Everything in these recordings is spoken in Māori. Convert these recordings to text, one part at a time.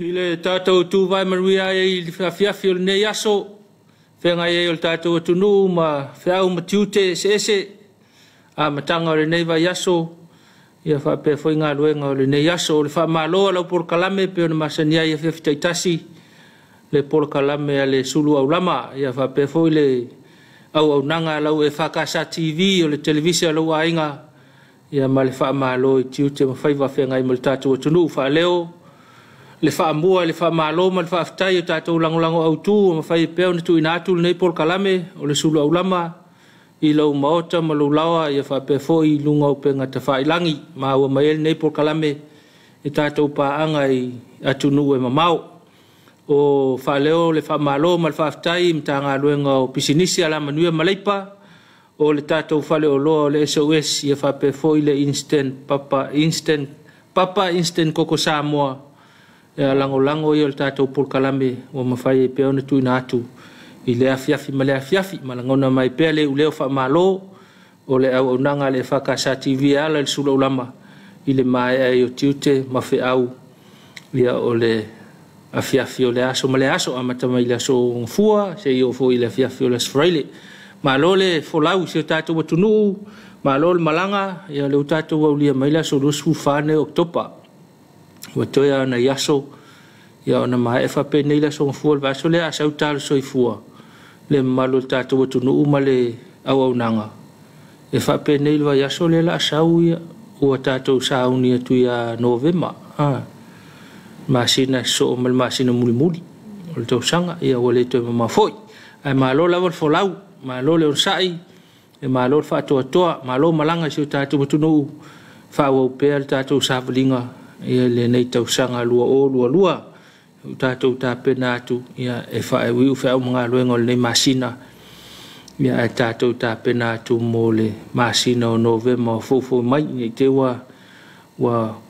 Ile tātou tū vai maruia e Afiafi o nei aso. Whenga e o tātou atunu ma whiau ma tiute se ese. A matanga o le nei vai aso. Ia whape foi ngā ruenga o le nei aso. Le wha māloa lau por kalame pe o na masania i Afiafi taitasi. Le por kalame a le Suluaulama. Ia whape foi le au nanga lau EFKS TV o le televisia lau a inga. Ia ma le wha māloa i tiute ma whaiva whenga i ma le tātou atunu. Wha leo. Le wha mua, le wha mālo, ma le wha aftai o tātou langolango au tū, ma whai pēo na tu ina atu nei por kalame, o le Suluaulama, i lau maota, ma lau lawa, i a wha pē fōi, lunga o pēnga ta wha ilangi, ma ua mael nei por kalame, e tātou pāanga i atu nu e mamau. O wha leo, le wha mālo, ma le wha aftai, ma tā ngā luenga o pisinisi ala manuia maleipa, o le tātou whale o loa o le SOS, i a wha pē fōi le instant koko Samoa, ia lango ia o le tātou por kalame o mawhai e pēo na tu ina atu i le Afiafi ma le Afiafi ma langona mai pēa le uleo wha mālo o le au nanga le EFKS TV ala le Suluaulama i le mai ai o tiute ma whi au ia o le Afiafi o le aso ma le aso amata mai le aso ngfua se i o fo i le Afiafi o le Sfraile mālo le folau se o tātou watunu mālo le malanga ia le o tātou au lia mai le aso lusu whane oktopa Watoia na yaso ia ona mai e whape nei la songa fua vaso le asau talo soifua le malo tātou atunu uma le au nanga e whape nei la yaso le la asau ia ua tātou sauni atu ia Novema masina so mal masina muli o le tau sanga ia wale toi mamafoi ai malo la wal folau malo le orsai e malo le whaatoa malo malanga si o tātou atunu whaau pēr tātou sāwalinga ia le nei tau sanga lua tātou tāpena atu ia e whae wiu whao mga luenga nei masina ia e tātou tāpena atu mo le masina o Novema o fofo mai i te wa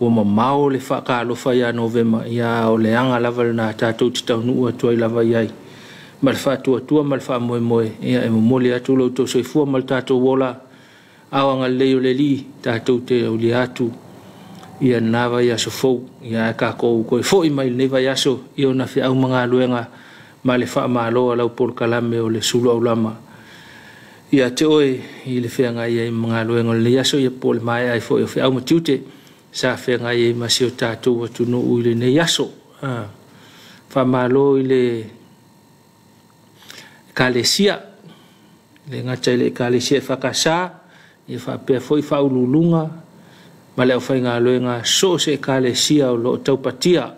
mamao le whakalofa ia Novema ia o le anga lava na tātou titau nua tuai lava iai ma le whaatua ma le wha moe ia e momole atu lau tau soifua ma le tātou wola awanga leo le li tātou te au li atu ia nava ia so fou ia ka ko foi mai le vai aso ia na fi au mga luenga ma le fa malo lau por kalame o le Suluaulama ia te oi i le fenga ia mga luenga le aso ia pol mai ai foi fi au matiute sa fenga ia ma si o tatu watu no u le ne aso fa malo i le kalesia le ngata le kalesia fa kasa ia fa pe foi fa ululunga ma le whai ngā luenga so se kalesia o lo taupatia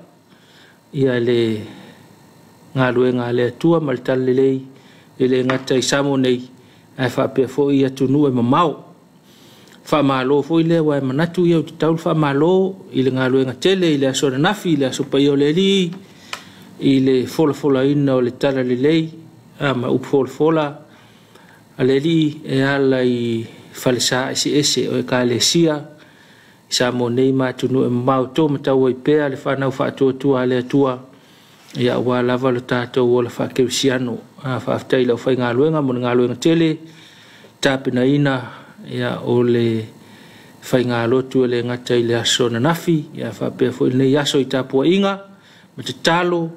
ia le ngā luenga le atua ma le talelei i le ngata i samo nei ai whapea fo i atunu e mamau wha malo fo i le wai manatu i au te taul wha malo i le ngā luenga tele i le aso nafi i le aso pai o le li i le fola ina o le talelei ma up fola a le li e ala i whalesa ese o e kalesia Samo nei ma tunu e mau tō matau i pēa le whanau whaatua le atua ia wā lava le tātou o le whakeusiano whaaftai lau whai ngā luenga mo ngā luenga tele tāpina ina ia o le whai ngā lotu le ngata i le aso na nafi ia whapea fo nei aso i Tapuaiga ma te talo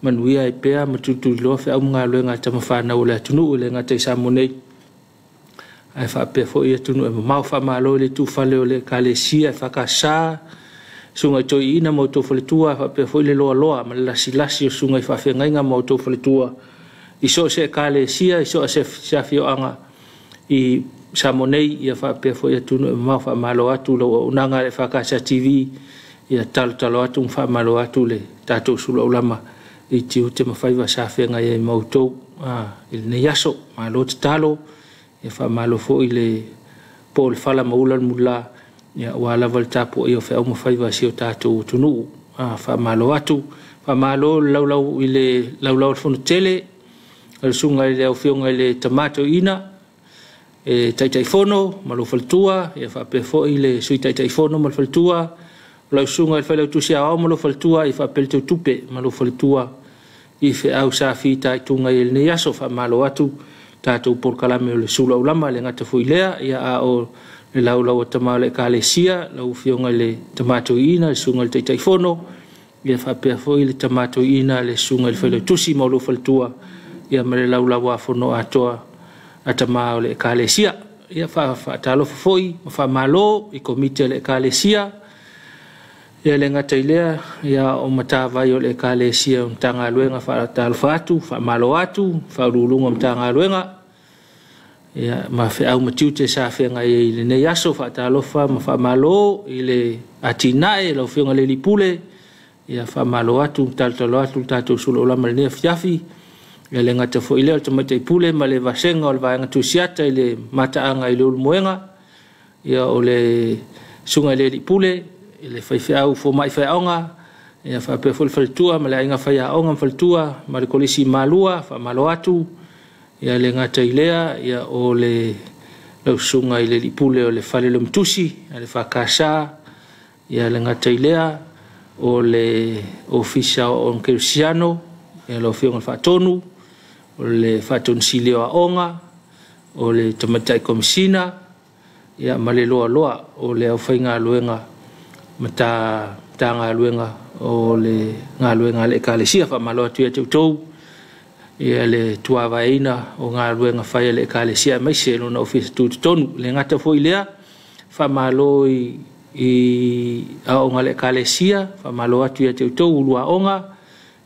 manuia i pēa ma tutu i loa au ngā luenga tama whanau le atunu le ngata i samo nei ai whapea fo ia tunu e mau whamalo le tu whale o le kalesia e whakasa sunga i toi ina mau tō whale tua whapea fo i le loa ma le lasi o sunga i whawhengainga mau tō whale tua i so se kalesia i so se whio anga i Samonei ia whapea fo ia tunu e mau whamalo atu lau unanga le EFKS TV ia talo atu whamalo atu le tātou Suluaulama i tiu te mawhaiwa sa whenga i mau tō i le yaso malo te talo e fa malo fo ile pol fala maulan mula ya wala val tapo e fa mo faiva si o tato tunu fa malo atu fa malo lau ile fo tele al sunga ile o fionga ile tomato ina e taitaifono malo faltua e fa pe fo ile sui taitaifono malo faltua lau sunga fa lau tusia o malo faltua e fa pel tupe malo faltua i fe au sa fita tunga ile ne yaso fa malo atu tātou por kalame o le Suluaulama le ngata fuilea ia a o le lau tama le kalesia lau fionga le tomato ina le sunga le taitaifono ia whapea foi le tamato ina le sunga le whaile tusi maulu whaltua ia mare laulawa whono atoa atama o le ekalesia ia whaatalofa foi whamalo i komite le ekalesia ia le ngata ilea ia o matawai o le ekalesia mtanga luenga whaatalofa atu whamalo atu whaurulunga mtanga luenga ia ma au matiute sa whenga i le nei aso whaatalofa ma whamalo i le atinae lau whenga le lipule ia whamalo atu taltalo atu tatou Suluaulama le nei Afiafi ia le ngata fo i leo tamata i pule ma le vasenga o le vaenga tusiata i le mataanga i le ulmoenga ia o le sunga i le lipule i le whaiwhiau fo mai whaiaonga ia whapea fo le whaltua ma le ainga whaiaonga whaltua ma le kolisi malua whamalo atu ia le ngata i lea ia o le lau sunga i le lipule o le whale le mtusi ia le whakasa ia le ngata i lea o le ofisa o Nkerusiano ia lo fionga whaatonu o le whaatonu sileo a onga o le tamatai komisina ia ma le loa loa o le au whainga luenga ma ta ngā luenga o le ngā luenga le ekalesia whamaloa tuia tautou ia le tuawaina o ngā luenga whaia le ekalesia maise lona ofisa tūtutonu le ngata foi lea whamalo i aonga le ekalesia whamalo atu ia tautou ulua onga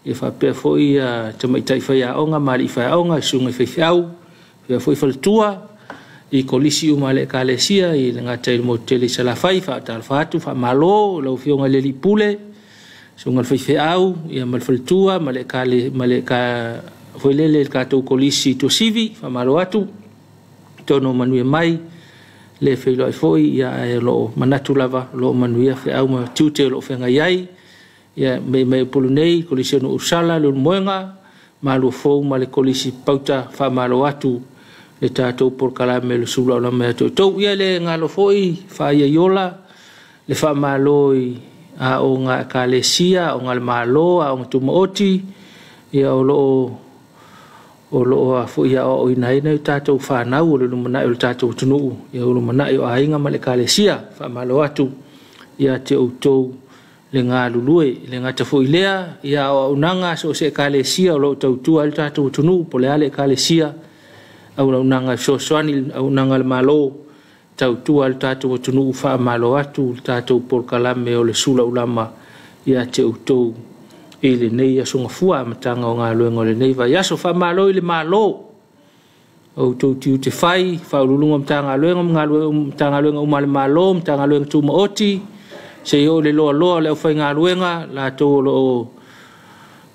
e whapea foi a tamaitai whaia onga mali i whaia onga sunga i whaiwhiau ia foi whaltua i kolisi uma le ekalesia i le ngata il motele salafai whaatalwhatu whamalo lau fionga le lipule sunga le whaiwhiau ia mal whaltua ma le foi lele katou kolisi to sivi whamalo atu tono manuia mai le whailo ai foi ia e lo manatu lava lo manuia whiau ma tiute lo whenga iai ia me polunei kolisi no usala le moenga ma lo fou ma le kolisi pauta whamalo atu le tatou por kalame le Suluaulama e tau ia le ngalo foi whaia iola le whamalo a o ngā ekalesia o ngā malo a o ngā tumaoti ia o loo a fo ia o inaina i tātou whanau o le lumana o le tātou tunuu ia o lumana o ainga ma le ekalesia whamalo atu ia te outou le ngā lulue le ngata fo ilea ia o unanga so se ekalesia o lo tautua le tātou tunuu po le ale ekalesia au unanga so soani au unanga le malo tautua le tātou tunuu whamalo atu le tātou por kalame o le Suluaulama ia te outou i le nei aso ngafua matanga o ngā luenga o le nei vai aso whamalo i le malo o tau tiu te whai whaurulunga mtanga luenga umale malo mtanga luenga tuma oti se o le loa loa le au whai ngā luenga la tau o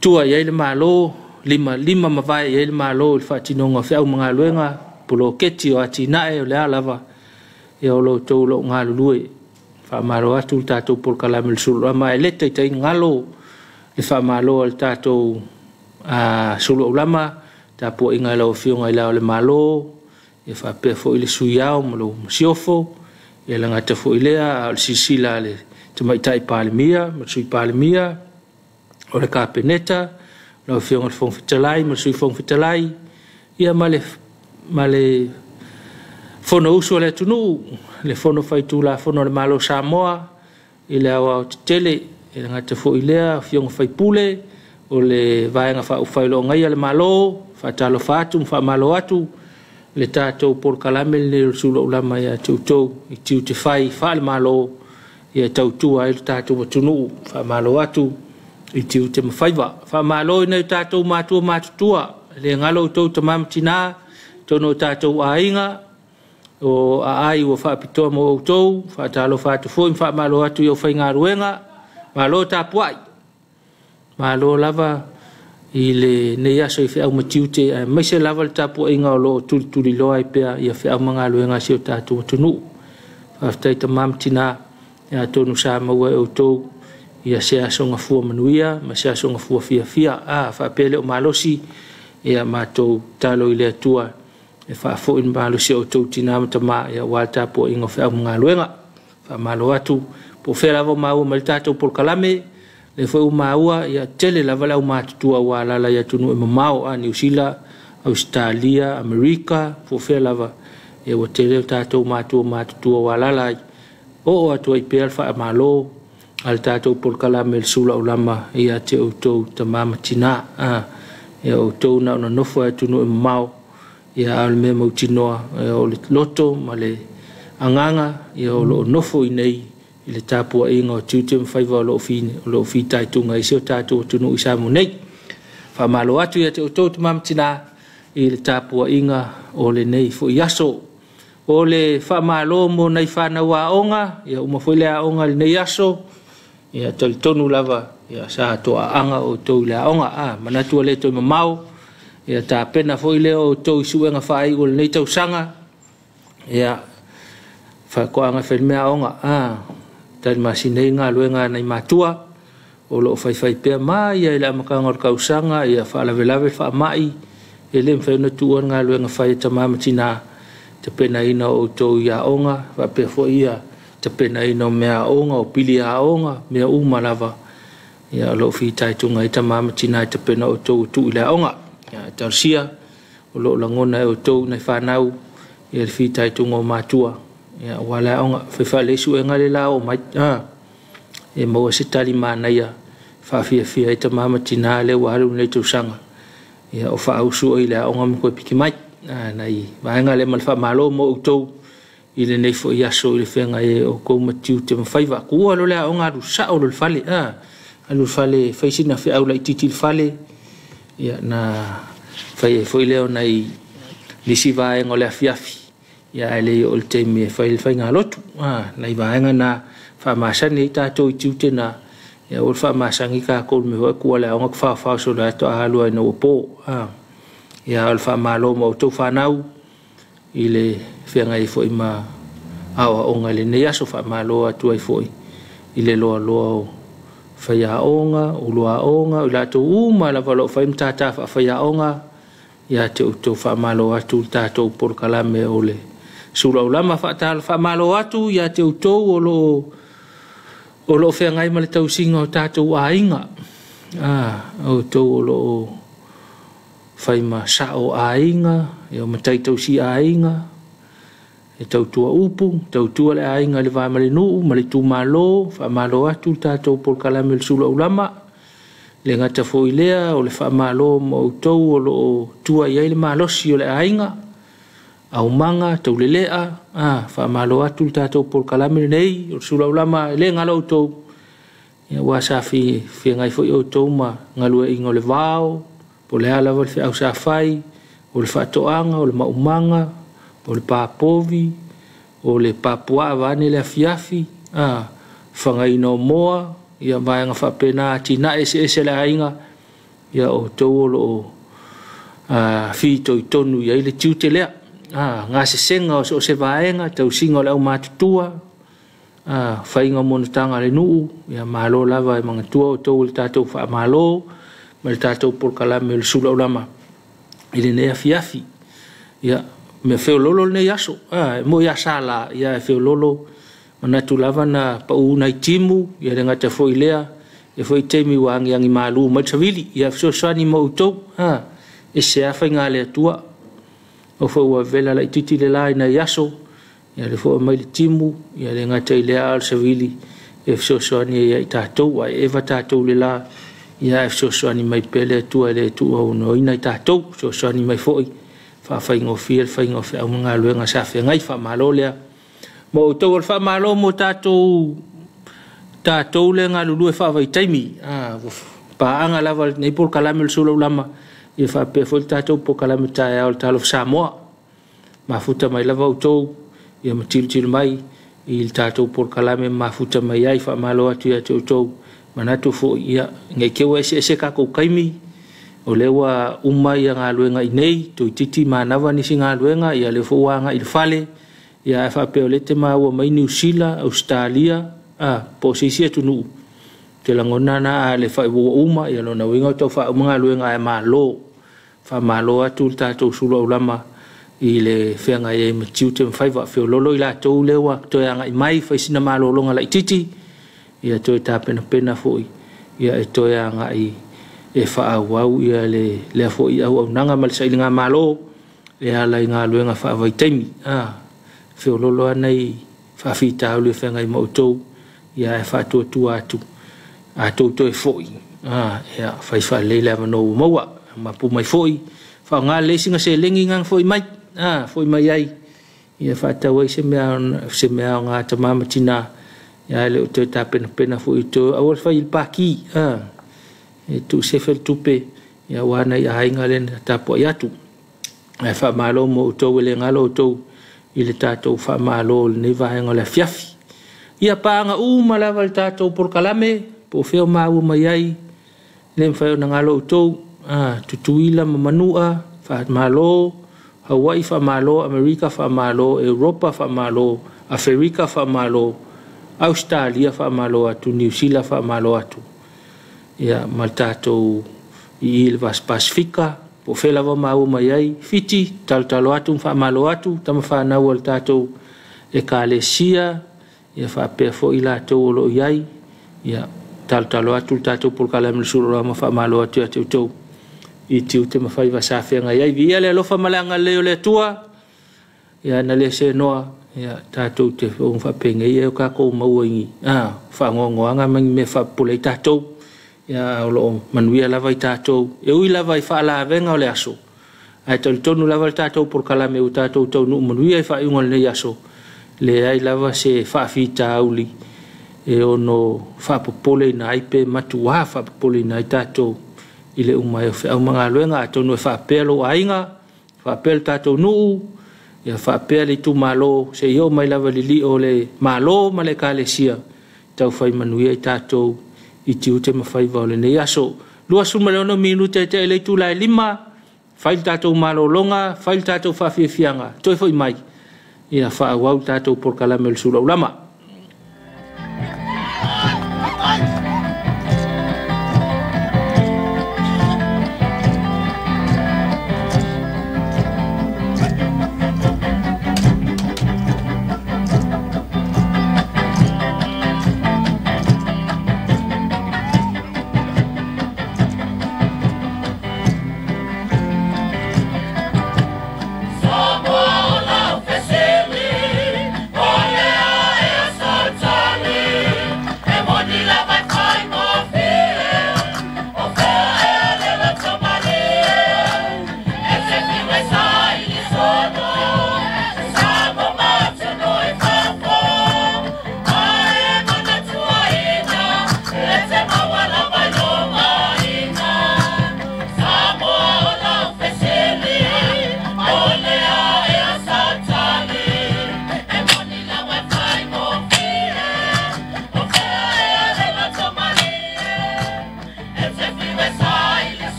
tua iei le malo lima mawai iei le malo i whaatinonga whiau mga luenga pulo keti o ati nae o le alava e o lo tau lo ngā lulue whamalo atu tātou por kalame le Suluaulama e leta i tai ngalo le whamalo al tātou Suluaulama Tapuaiga lau fionga i lau le malo e whapea fo i le suiao malo masiofo e la ngata fo i lea al sisila le tamaitai palemia masui palemia o le kapeneta lau fionga le fongfitalai masui fongfitalai ia ma le fono uso le tunu le fono faitu la fono le malo Samoa i le awa o tele e ngata fo i lea fionga faipule o le vaenga whailo ngai le malo whatalo whatu whamalo atu le tātou por kalame le Suluaulama ia tautou i tiu te whai whale malo ia tautua i le tātou watunu whamalo atu i tiu te mawhaiwa whamalo i nei tātou mātua mātutua le ngalo tau tamamatina tono tātou ainga o ai o whapitoa mo outou whatalo whatu fo i whamalo atu i o whainga ruenga malo Tapuaiga malo lava i le nei aso i whiau matiute mai se lava le Tapuaiga o loo tuli loa i pea ia whiau mga luenga si o tātou atunu whaftai ta mamtina ia tonu sa maua e outou ia se aso ngafua manuia ma se aso ngafua fia whapele o malosi ia mātou talo i le atua e whafo in malosi o outou tina matama ia wā Tapuaiga o whiau mga luenga whamalo atu po whelava maua ma le tātou por kalame le foi maua ia tele lava lau matutua wa lala ia tunu e mamao a New Zealand, Australia, Amerika, fo fe lava e wa tele tātou matutua wa lala o atua i pēr wha malo al tātou polkalame le Suluaulama ia te outou ta mamatina ia outou na ona nofo e tunu e mau ia al me mautinoa o le loto ma le anganga ia o lo nofo i nei i le Tapuaiga o tiute mawhaiva o lo fi taitunga i seo tātou tunu i Samoa nei whamalo atu ia te outou ta mamatina i le Tapuaiga o le nei fo i aso o le whamalo mo nei whanau a onga ia umawhile a onga le nei aso ia tonu lava ia sa toa anga o tau le aonga manatua le toi mamau ia ta pena foi leo o tau suenga whai o le nei tau sanga ia whakoanga whenmea aonga tani masinei ngā luenga nei matua o lo whai pia mai ia ila makanga o kausanga ia whaalavelave whaamai e le mwhauna tuan ngā luenga whai ta mamatina te pena ina o tau ia aonga whapea foi ia te pena ina mea onga o pili a onga mea uma lava ia lo fi taitunga i ta mamatina i te pena o tau tu ila onga ia tarsia o lo langona o tau nei whanau ia le fi taitunga o matua ia wala onga whaifa lesu e ngale la o mai e maua se tali mana ia whaafiafia i ta mamatina le waharu nei tausanga ia o whaausu o ila onga mko e piki mai nei vaenga le malwha malo mo o tau i le nei fo i aso i le whenga e o kou matiu te mawhaiva. Kua lo lea o ngā rusa o lo fale. Alu fale whaisina whi au lai titi fale. Ia na whai e fo i leo nei nisi vaenga o le Afiafi. Ia e le o le teimi e whai ngā lotu. Nei vaenga na whamasani i tātou i tiute na ia o le whamasangi ka kou me hoa kua lea o ngak whawhau so le ato a halua i na wapo. Ia o le whamalo mo tau whanau i le whenga i foi ma awa onga le nei aso wha malo atu ai foi i le loa o whaia onga, o loa onga, o lato uma la walo whaim tata whaia onga ia te uto wha malo atu tatou porkalame o le Suluaulama wha malo atu ia te uto o lo whenga i ma le tausinga o tatou a inga o tau o lo whaima sa o a inga e o matai tausi a inga e tautua upu, tautua le a inga le vā male nuu, male tū malo, wha malo atu tātou polkalame le Suluaulama le ngata fo i lea o le wha malo mo tau o lo tua iai le malosi o le a inga au manga, tau le lea wha malo atu tātou polkalame le nei o le Suluaulama le ngalo tau ia wasa fi ngai fo i o tau ma ngalua inga o le vāo po le ala wale au sa fai o le whatoanga, o le maumanga o le papovi o le papua avane le Afiafi whangaina o moa ia vaenga whapena tina ese le ainga ia o tauolo o fito i tonu ia ile tiute lea ngā se senga o se vaenga tau singa o le au matutua whainga monotanga le nuu ia malo lava e mangatua o tau le tātou wha malo ma le tātou polkalame o le Suluaulama i le nei Afiafi ia me feo lolo nei aso mo ia sala ia feo lolo manatu lava na pau nai timu ia le ngata foi lea e foi teimi wangi malu ma tavili ia so sani mo utou e se afa ngā le atua o foi wa vela la titi le lai na aso ia le foi mai le timu ia le ngata i lea al savili e so sani ia i tātou ai eva tātou le la ia e so sani mai pele atua le atua o no ina i tātou so sani mai foi fa faingo fiel faingo fa mga luenga sa fe ngai fa malo le mo to fa malo mo tatou le nga lulu fa vai taimi pa anga lava nei por kalame le Suluaulama e fa pe fo tatou po kalame ta ya o talo Samoa ma futa mai lava to e matil mai il tatou por kalame ma futa mai ai fa malo atu ya to manatu fo ia ngai ke wa se ka ko kaimi o lewa umai ngā luenga i nei, tui titi manawa nisi ngā luenga, ia le fuanga i le fale, ia e whapeo le te maua mai New Zealand, Australia, po seisia tunu. Te langona na le whaiwa uma, ia lona winga tau wha ngā luenga e malo, wha malo atu tātou Suluaulama i le whenga e matiu te mwhaiwa, whio lolo i la tau lewa, toi anga i mai, whaisina malo longa la i titi, ia toi tā pena fui, ia e toi anga i e whaawau ia le fo i au nanga mal sa ilinga malo e ala i ngā luenga whaawai taimi whio lolo anei whaafita au le whenga i mautou ia e whātua atu a tōtou e fōi ia whai le le mano maua ma pu mai fōi wha ngā lesinga se lengi ngang fōi mai ai ia whātau ai se mea ngā tamamatina ia le o te pena fōi tō awal whai il pāki e tu se fel tupe ia wana ia hainga le Tapuaiga atu e wha malo mo tō le ngalo tō i le tātou wha malo le vahenga le Afiafi ia pāanga malawa le tātou por kalame po wheo mau mai ai le mwhai na ngalo tō tutuila mamanua wha malo Hawaii wha malo Amerika wha malo Europa wha malo Afrika wha malo Australia wha malo atu New Zealand wha malo atu ia mal tātou i le vas Pasifika po whela wa mau mai ai Fiti talo atu wha malo atu tama whanau al tātou e Kalesia ia wha pēr fo i lātou olo iai ia talo atu tātou polkalame le Suluaulama wha malo atu atu tau i tiu te mawhai wa sāwhenga iai via le alofa malanga leo le tua ia na le se noa ia tātou te wha penga ia o kako maua ingi wha ngongoanga mangi me wha pulei tātou ia o loo manuia lava i tātou e ui lava i wha ala venga o le aso ai tonu lava i tātou polkalame o tātou tau nu manuia i wha iunga le aso le ai lava se wha fita auli e ono wha popole na aipe matua wha popole na i tātou i le umai o wha mga luenga tonu e wha pelo ainga wha pelo tātou nuu ia wha pelo i tu malo se io mai lava li o le malo ma le Kalesia tau whai manuia i tātou i tiu te mawhai vau le nei aso. Lua suma leono minute te e leitu lai 5, whail tātou malo longa, whail tātou whawhiawhianga, toi whai mai. Ia wha wau tātou porkalame le Suluaulama. Samoa,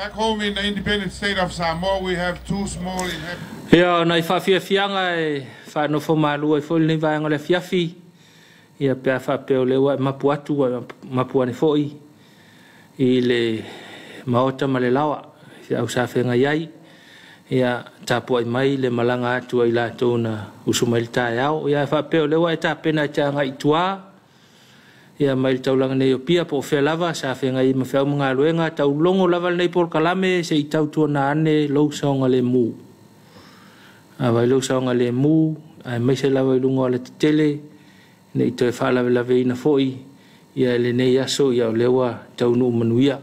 Back home in the independent state of Samoa, we have two small inhabitants. Ia na Afiafianga e no fomalu e foi ni vai ngole Afiafi. Ia pe fa pe le wa mapuatu mapuani foi. I le maota malelawa. Ia usafenga yai. Ia tapuai mai le malanga atu ai la tona usumailta yao. Ia fa pe le wa eta pena tanga itua. Ia mai taulanga nei opia po fe lava sa fenga I mafau mga luenga tau longo lava nei por kalame se I tau tuana ane lo saonga le mu. Vai lo saonga le mu, ai mai se lava ilungo ale tele, nei toi whala lave ina foi, ia le nei aso ia lewa tau nu manuia,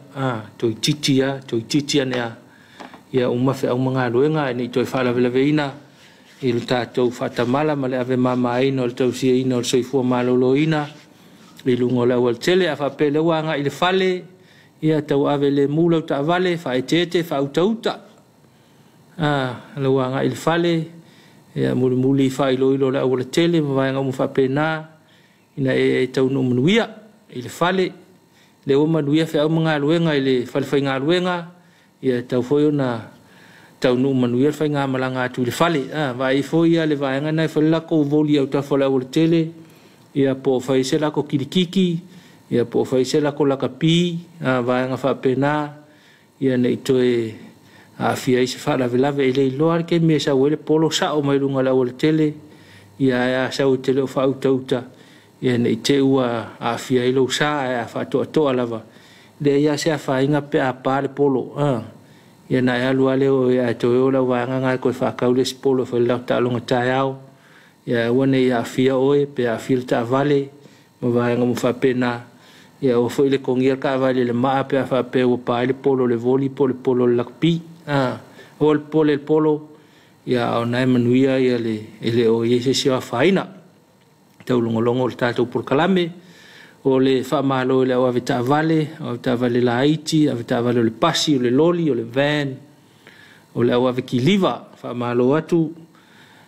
toi titia nea, ia umafe au mga luenga, nei toi whala lave ina, ilu tātou whatamala, ma le ave mama ina, o le tau sia ina, o le soifua malolo ina, ilu ngola wal tele a fape le wanga I le fale ia tau ave le mula ta vale fa etete fa utauta le wanga I le fale ia muli fa ilo la wal tele va nga mu fape na ina e tau no muia I le fale le o manuia fa mga luenga I le fale fa nga luenga ia tau foi na tau no manuia fa nga malanga tu le fale va I foi ia le va nga na fa la ko voli au ta fa la wal tele ia po faisela ko kirikiki ia po faisela ko lakapi va nga fa pena ia nei toe afia se fa la velave ele loar ke me sa wele polo sa o mai lunga la wole tele ia sa o tele o fa utauta ia nei te ua afia ilo sa a fa to lava de ia se fa inga pe a pale polo ia na ia luale o ia to o la va nga ko fa kaule polo fa la ta longa ta yao ia wane ia afia oe pe afia ta vale mo va nga mo fa pena ia o foi le kongia ka vale le ma pe fa pe o pa le polo le voli polo le lakpi o le polo ia o nai manuia ia le o ye se faina tau longo le tatou por kalame o le fa malo le o avita vale la Haiti avita vale le pasi o le loli o le van o le o avekiliva fa malo atu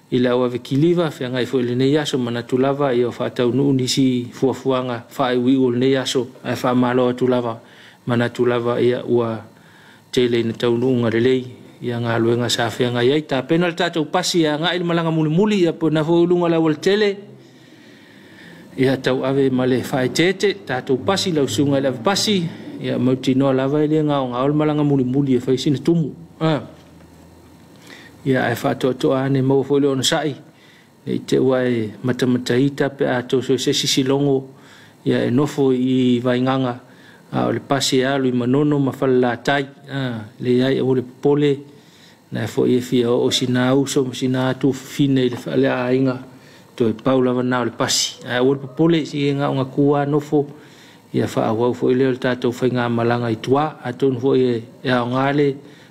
ila wa vekiliva fe ngai fo le nei aso manatu lava I o fa tau nu nisi fuafuanga fa wi o nei aso ai fa malo tu lava manatu lava ia ua tele na tau nu ngarelei ia nga luenga sa fe ngai ai ta penal tatu pasi ia ngai malanga muli ia po na fo lunga la wal tele ia tau ave male fa tete tatu pasi la usunga la pasi ia motino lava ile nga ngol malanga muli fa sina tumu ia e fa to ane mo fo le on sai nei te wai matamaita pe a to so se silongo ia e nofo I vainganga o le pasi alu I manono ma falla tai le ai o le pole na fo I fia o sina uso sina tu fine le fale ainga to paula va le pasi o le pole si nga kua nofo ia fa wa fo le tato fa nga malanga I tua aton fo e ngale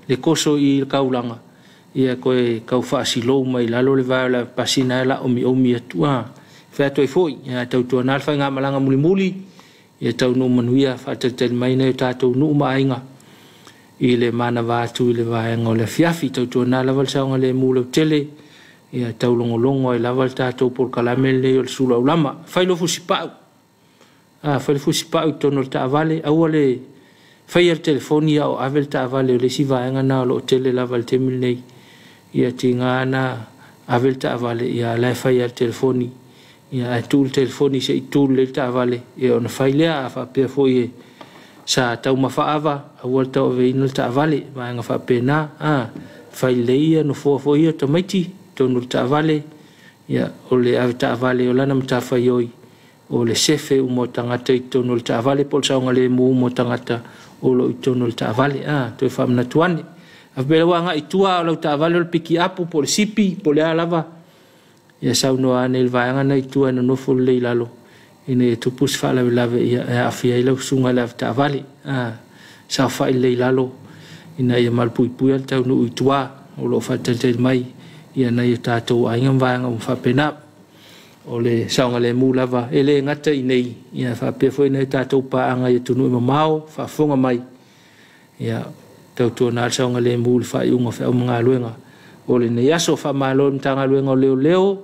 le koso I kaulanga ia koe kau whaasilo mai lalo le vau la pasina la omi atua whea toi foi ia tau tua nalwha ngā malanga muli ia tau no manuia whaatatel mai nei tātou no mainga I le mana vātu I le vāenga o le Afiafi tau tua nā laval saunga le mūlau tele ia tau longolongo I laval tātou por kalamele o le Suluaulama whailo fusipau whailo fusipau I tono le taavale aua le whai al telefonia o avel taavale o le si vāenga nā o tele laval temil nei ia tingana avel ta vale ia la fai al telefoni ia tul telefoni se tul le ta vale e on faile a fa pe foi sa tau mafaava a volta o veino ta vale va nga fa pena faile ia no fo ia to maiti to no ta vale ia o le ave ta vale o lana mta fai oi o le sefe o mo tangata to no ta vale pol sa ngale mo tangata o lo to no ta vale to fa na tuane Avela wanga itua o lau taavale o le piki apu po le sipi po le alava ia saunoa ane il vaenga na itua na nofo le lalo ine tupus fa lave ia afia ila sunga le taavale sa fa le lalo ina ia malpui al tau no itua o lo fa tete mai ia na ia tatou ainga vaenga o fa pena o le saunga le mulava ele ngata inei ia fa pe foi na tatou pa anga ia tunu mamao fa fonga mai ia tau tōna saunga le mūli whai unga whai mga luenga. O le nei aso wha malo mtanga luenga o leo.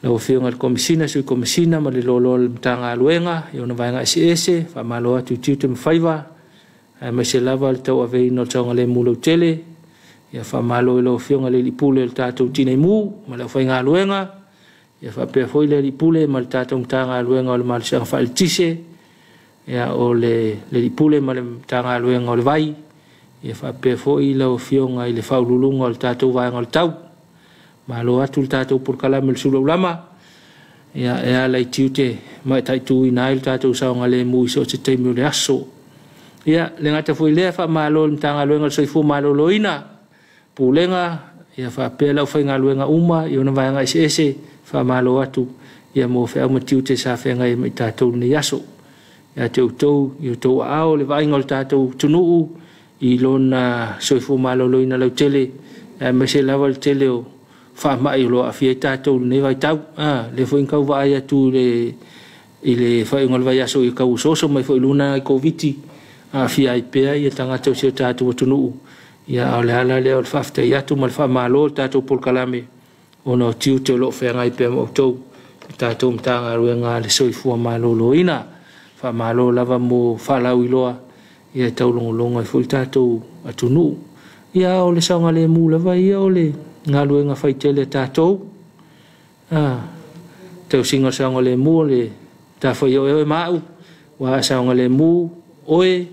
Lau whiunga le komisina, sui komisina, ma le lolo le mtanga luenga. I ona vaenga ese, wha malo atu tiu te mwhaiwa. mai se lava le tau avei no taonga le mulo tele ia fa malo lo fionga le lipule le tatou tinei mu ma le fai ngā luenga ia fa pe foi le lipule ma le tatou tanga luenga o le mal sa fa tise ia o le lipule ma le tanga luenga o le vai ia fa pe foi lo fionga i le faululunga o le tatou vai ngol tau malo atu le tatou por kala me Suluaulama ia lai tiute mai tai tu ina il tatou saonga le mu so te teimu le aso ia le ngata foi le fa malo le tanga luenga so fu malo loina pulenga ia fa pela fa nga luenga uma ia na vai nga ese fa malo atu ia mo fa ma tiute sa fa nga mai tatou ni aso ia teu ia teu ao le vai ngol tatou tunu i lona so fu malo loina lo tele ma se lava le tele o fa mai lo afia tatou ne vai tau le foi kau vai atu le ile fa ngol vai aso i kau so mai foi luna covid afia i pe ia tanga tau se tatou tunu ia ole ala le o fafte ia tu mal fa malo tatou por kalame ono tiu te lo fe ngai pe mo to tatou mtanga ruenga le soifu malo loina fa malo lava mo fa la wiloa ia tau longa fu tatou atunu ia ole saunga le mu lava ia ole ngaluenga fai tele tatou tau singa saunga le mu le ta foi o mau wa saunga le mu oe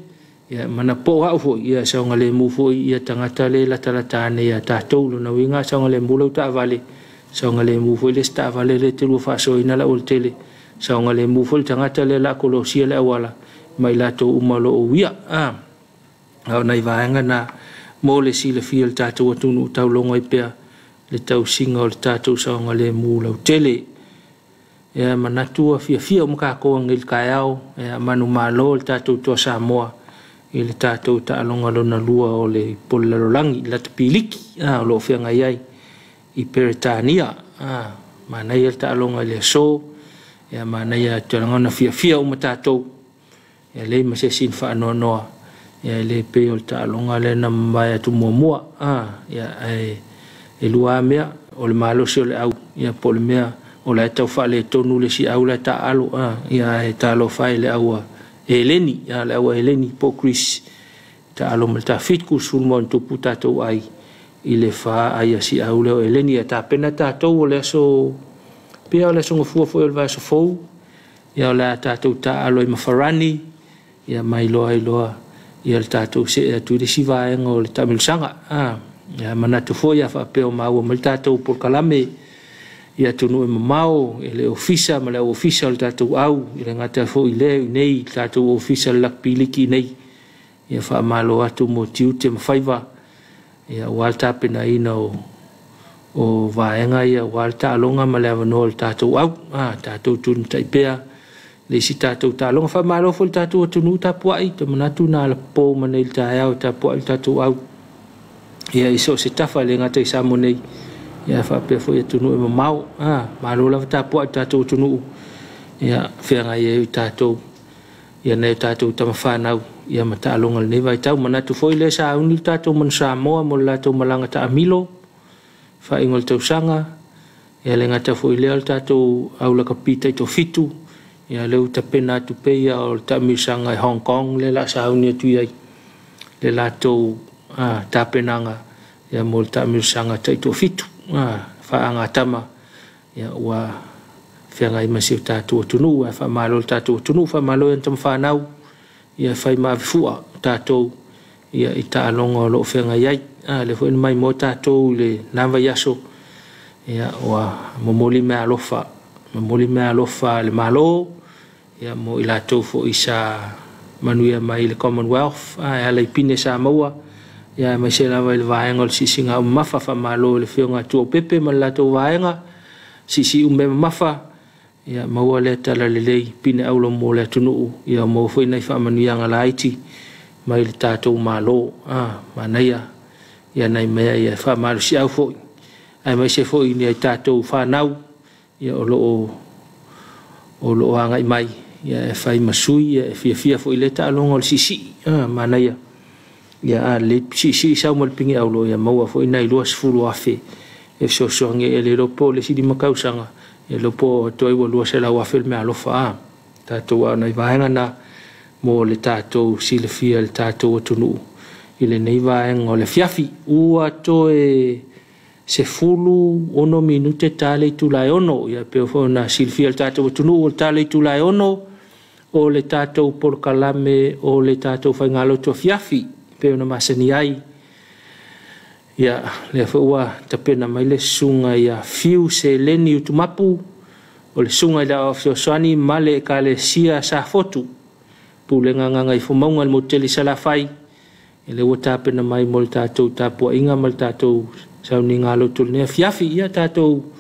ia mana po au fo ia saunga le mu fo ia tangata le la talatane ia tatou lona winga saunga le mu lo ta vale saunga le mu fo le sta vale le telu fa so ina la ol tele saunga le mu fo tangata le la kolosia le wala mai la to umalo o ia au nai vaenga na mo le sile fiel tatou tunu tau longa i pea le tau singa o le tatou saunga le mu lo tele ia manatua fia umka ko ngil kayao ia manu malo le tatou to Samoa i le tatou taalonga lona lua o le polalolangi la tapiliki lo whianga iai i Peretania mana ia taalonga le so ia mana ia tangana fia o matatou ia le masesin fa noa ia le pe o taalonga le na mai tu mua ia e lua mea o le malo se o le au ia pole mea o le tau fa le tonu le si au le taalo ia e talo fa le au Eleni ya le awa Eleni po Chris ta alo mal ta fit ku sulmon to puta to ai ile fa ai si au le Eleni ta pena ta to le so pe le so fu el va so fo ya la ta to ta alo ma farani ya mai lo ai lo ya ta to se tu de si va en o ta mil sanga ya mana to fo ya fa pe o ma o mal ta to por kalame ia tunu mau ele ofisa ma le official tatou au ile ngata fo ile nei tatou official lak piliki nei ia fa malo atu mo tiute mafaiva ia walta pena ina o vaenga ia walta longa ma le no tatou au tatou tun taipea le si tatou talonga fa malo fo tatou tunu tapuai te manatu na le po manel ta au tapuai tatou au ia iso se tafa le ngata isa mo nei ia fa pe fo tunu e mau malo la ta po tatou tunu ia fenga ia tatou ia nei tatou tamafana ia mata longa nei vai tau mana tu foi le sa uni tatou man Samoa mo la to malanga ta amilo fa ingol tau sanga ia le ngata foi le tatou au la kapita to fitu ia le uta pena tu pe ia o ta mi sanga Hong Kong le la sa uni tu ia le la to ta penanga ia mo ta mi sanga to fitu fa anga tama ya wa fenga ima si tatou tunu fa malo tatou tunu fa malo en tam fa nau ya fa ma fua tatou ya ita longo lo fenga yai le fo mai mo tatou le nava yaso ya wa momoli me alofa le malo ya mo ila to fo isa manuia mai le Commonwealth ya le pine Samoa ya mai se lava le vaenga si singa mafa fa malo le fionga tu pepe ma la to vaenga si umbe mafa ya maua le tala le lei pine aulo mo le tunu ya mo foi nei fa manu yang ala iti mai le tatou malo manaya ya nei mea ya fa malo si au foi ai mai se foi ni tatou fa nau ya o lo anga mai ya fai masui ya fia foi le talonga si manaya ya le si sa mo pingi aulo ya maua fo ina ilo sfulu afe e so nge ele lopo le si di makausanga e lopo to i wo se la wa film me alofa ta to wa nei vaenga na mo le tātou silafia le tātou atunu i le nei vaenga o le Afiafi ua toe se fulu ono minute tale i tulai ono ia peo fo na silafia le tātou atunu o le tale i tulai ono o le tātou porkalame o le tātou whaingaloto Afiafi peo na masani ai ia le ua tapena mai le sunga ia fiu se leni utumapu o le sunga ila o fioswani male ka le sia sa fotu pulenga nganga i fumaunga le moteli salafai ele ua tapena mai mo le tātou Tapuaiga ma le tātou sauninga loto le Afiafi ia tātou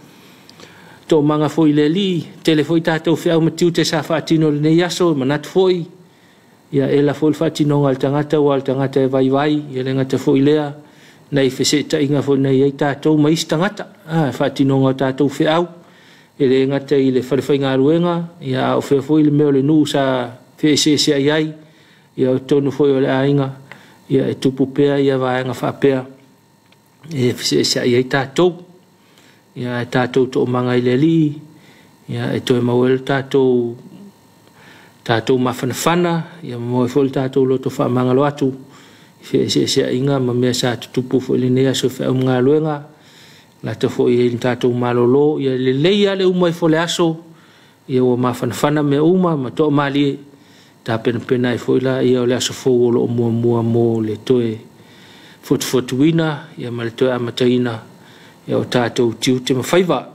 to manga foi le li telefoi tātou whiau matiu te sa whaatino le nei aso manatu foi ia ela foi whaatino ngal tangata o al tangata e vai vai ia le ngata foi lea nei feseta inga foi nei ei tātou mais tangata whaatino ngal tātou whiau ele ngata i le wharewhainga ruenga ia o whea foi le meo le nuu sa whea iai ia o tonu foi o le ainga ia e tupu pea ia vaenga whapea e whea iai tātou ia e tātou to manga i le li ia e toe mawel tātou mawhanawhana ia mo e foi tātou loto whamanga lo atu whea inga ma mea sa tupu foi le nea so whea mga luenga la te foi e tātou malolo ia le leia le umai fo le aso ia o mawhanawhana me uma ma to mali ta pena e foi la ia o le aso fo o lo mua mo le toe fotuina ia ma le toe amataina ia o tātou tiu te mawhaiva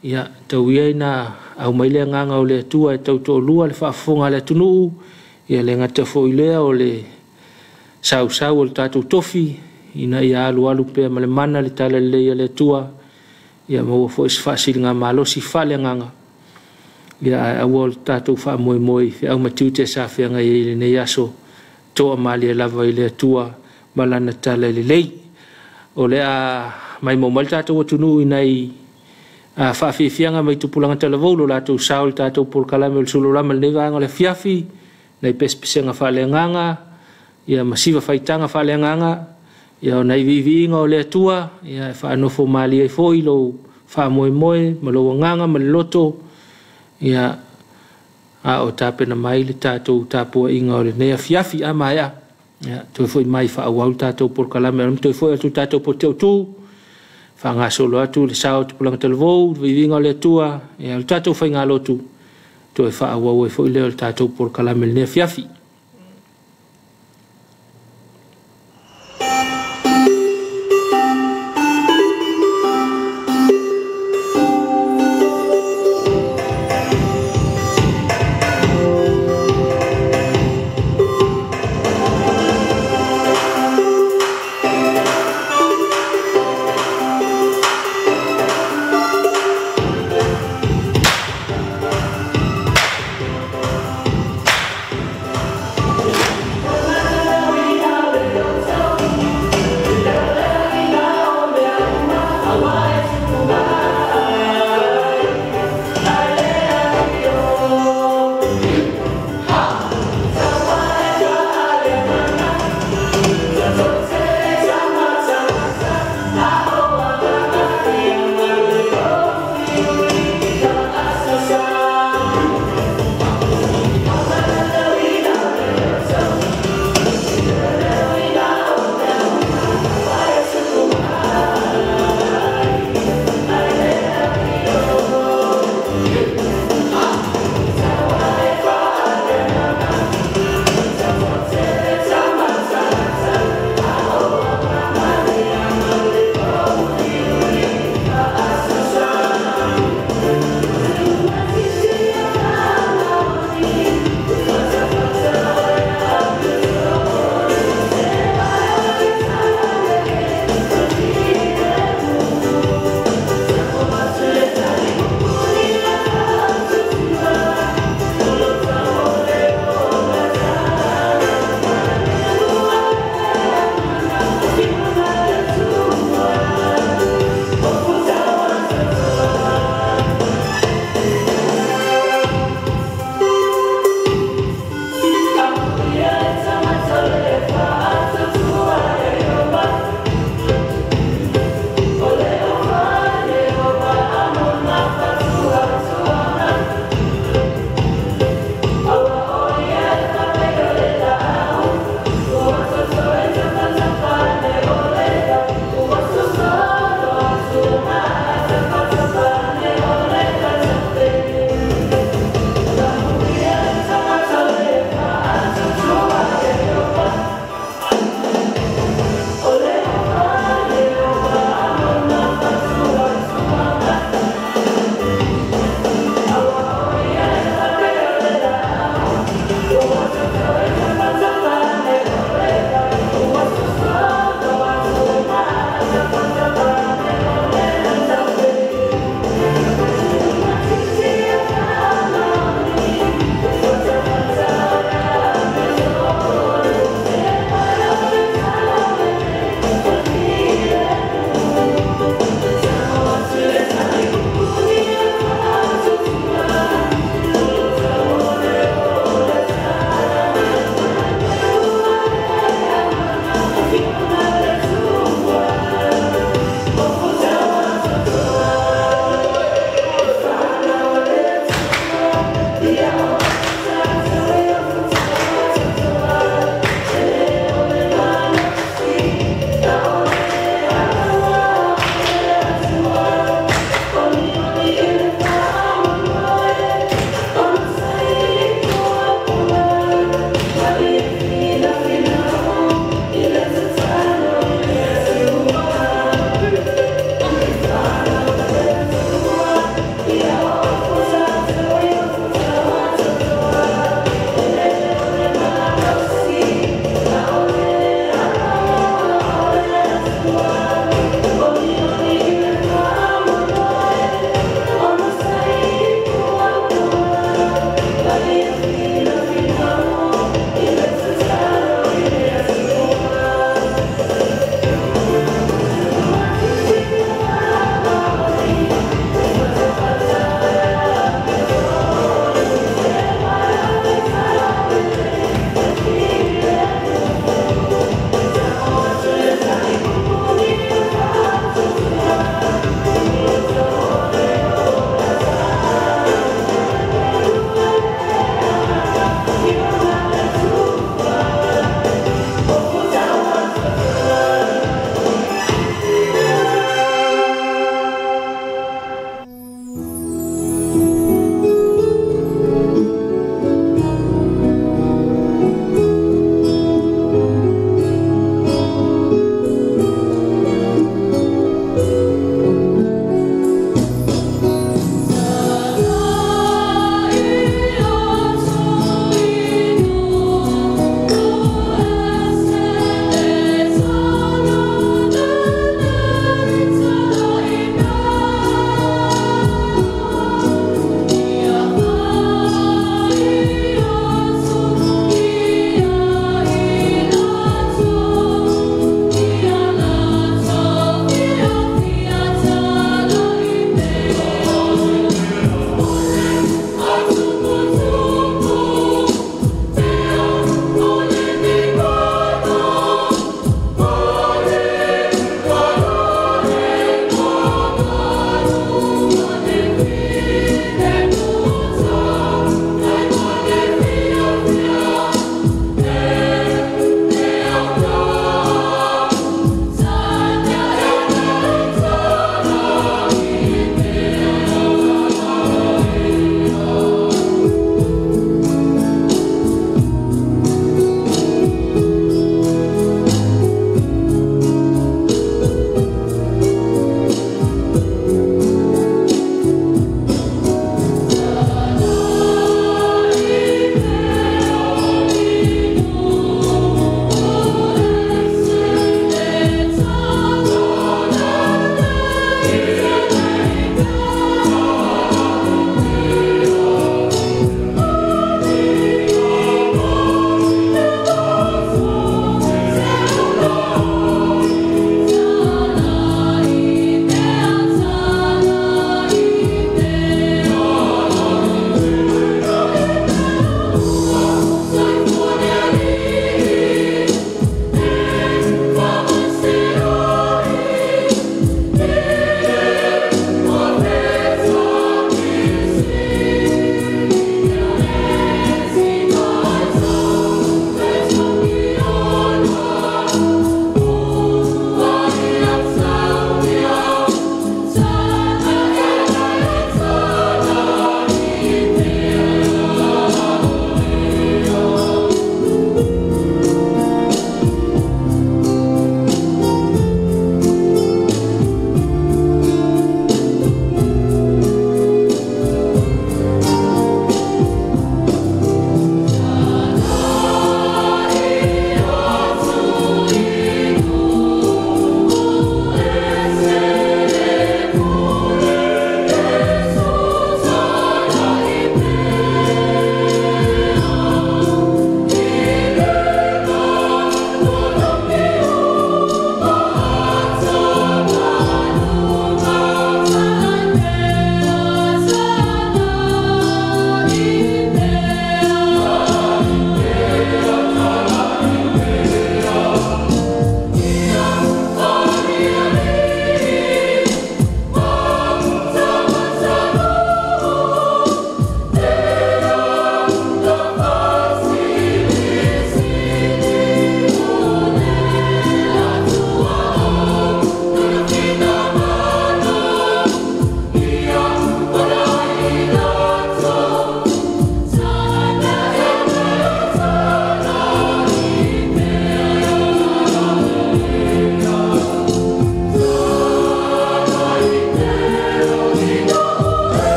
ia tau ia ina au mai le nganga o le atua e tau to lua le whaafonga le tunu ia le ngata fo ilea o le sau o le tātou tofi ina ia alu pea ma le mana le tala le ia le atua ia maua fo is whaasil ngā malosi whale nganga ia aua o le tātou wha moe whi au matiu te sa whianga i le nei aso toa mali e lava i le atua malana tala le lei o le a mai mo mal tātou atunu i nei a whaawhiwhianga mai tupulanga tala volo lātou sao le tātou porkalame o le Suluaulama le nevanga le Afiafi nei pespesenga whale nganga ia masiva whaitanga whale nganga ia o nei vivinga o le atua ia e whaanofo mali e foi lo wha moe ma lo nganga ma le loto ia a o tapena mai le tātou Tapuaiga o le nei Afiafi a mai a ia toi foi mai whaawau tātou porkalame alam toi foi atu tātou po teu tū whangasolo atu le sao tupulanga televou vivinga o le atua ia le tātou whainga lotu toi whaawau e foi leo le tātou porkalame le nei Afiafi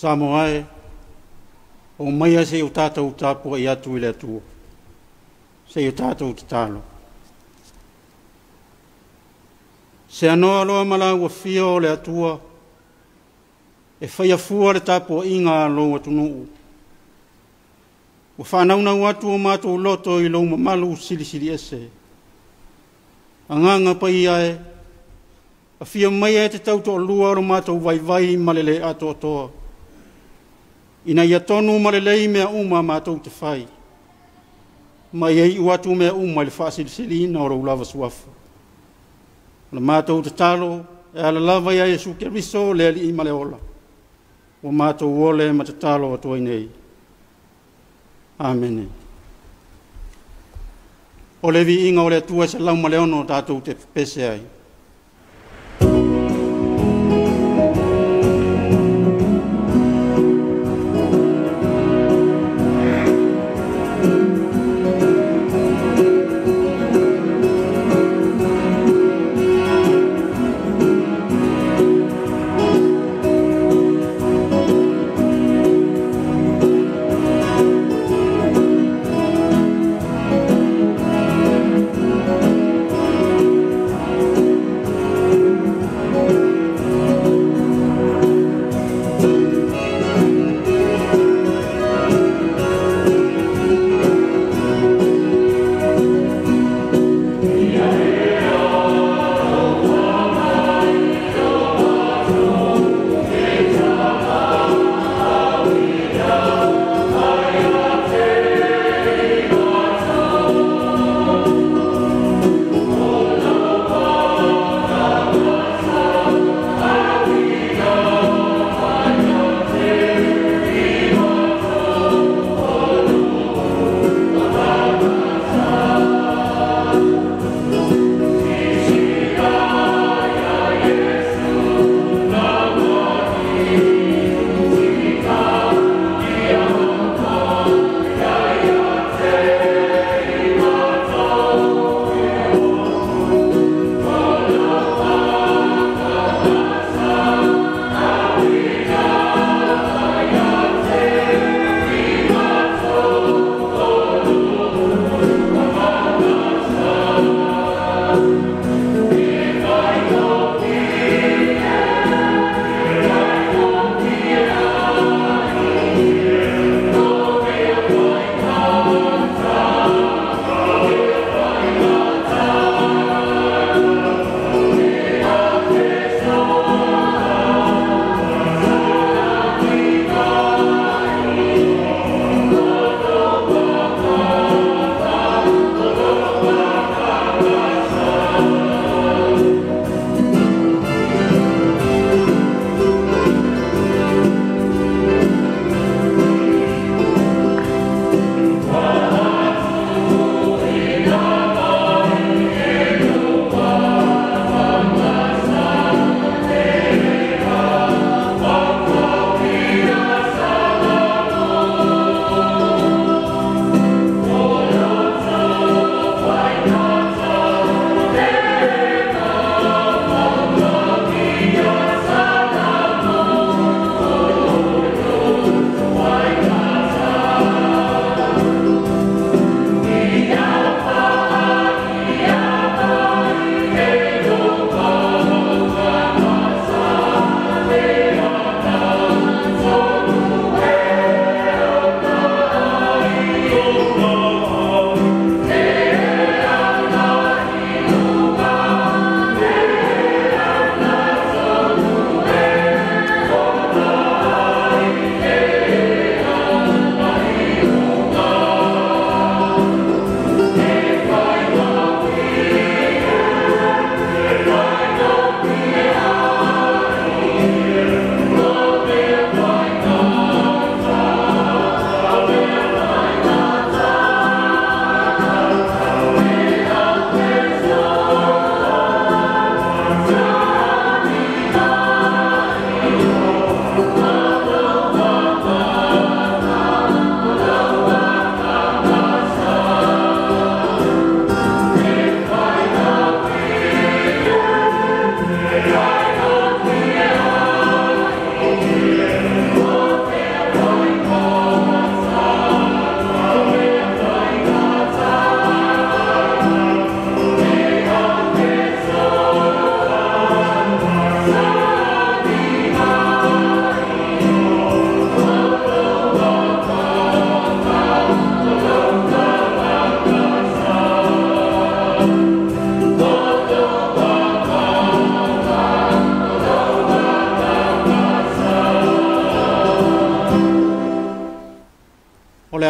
Samoa o mai se o tātou tāpua i atu i le atua. Se o tātou te tālo. Se anoa loa malau a fia o le atua, e whaia fua le tāpua inga a loa tunuu. O whanaunau atu o mātou loto i loa malu sili ese. Anganga pai ae, a fia mai e te tauto o lua o mātou vai malele ato toa. Ina ia tonu malelei mea uma mātou te whai. Mai ei uatu mea uma le whaasili na o raulava suafa. Le mātou te talo, e ala lava ia Yesu ke riso le ali i maleola. O mātou ole ma te talo atua nei. Amen. O le vi inga o le atua se lau maleono tātou te pese ai.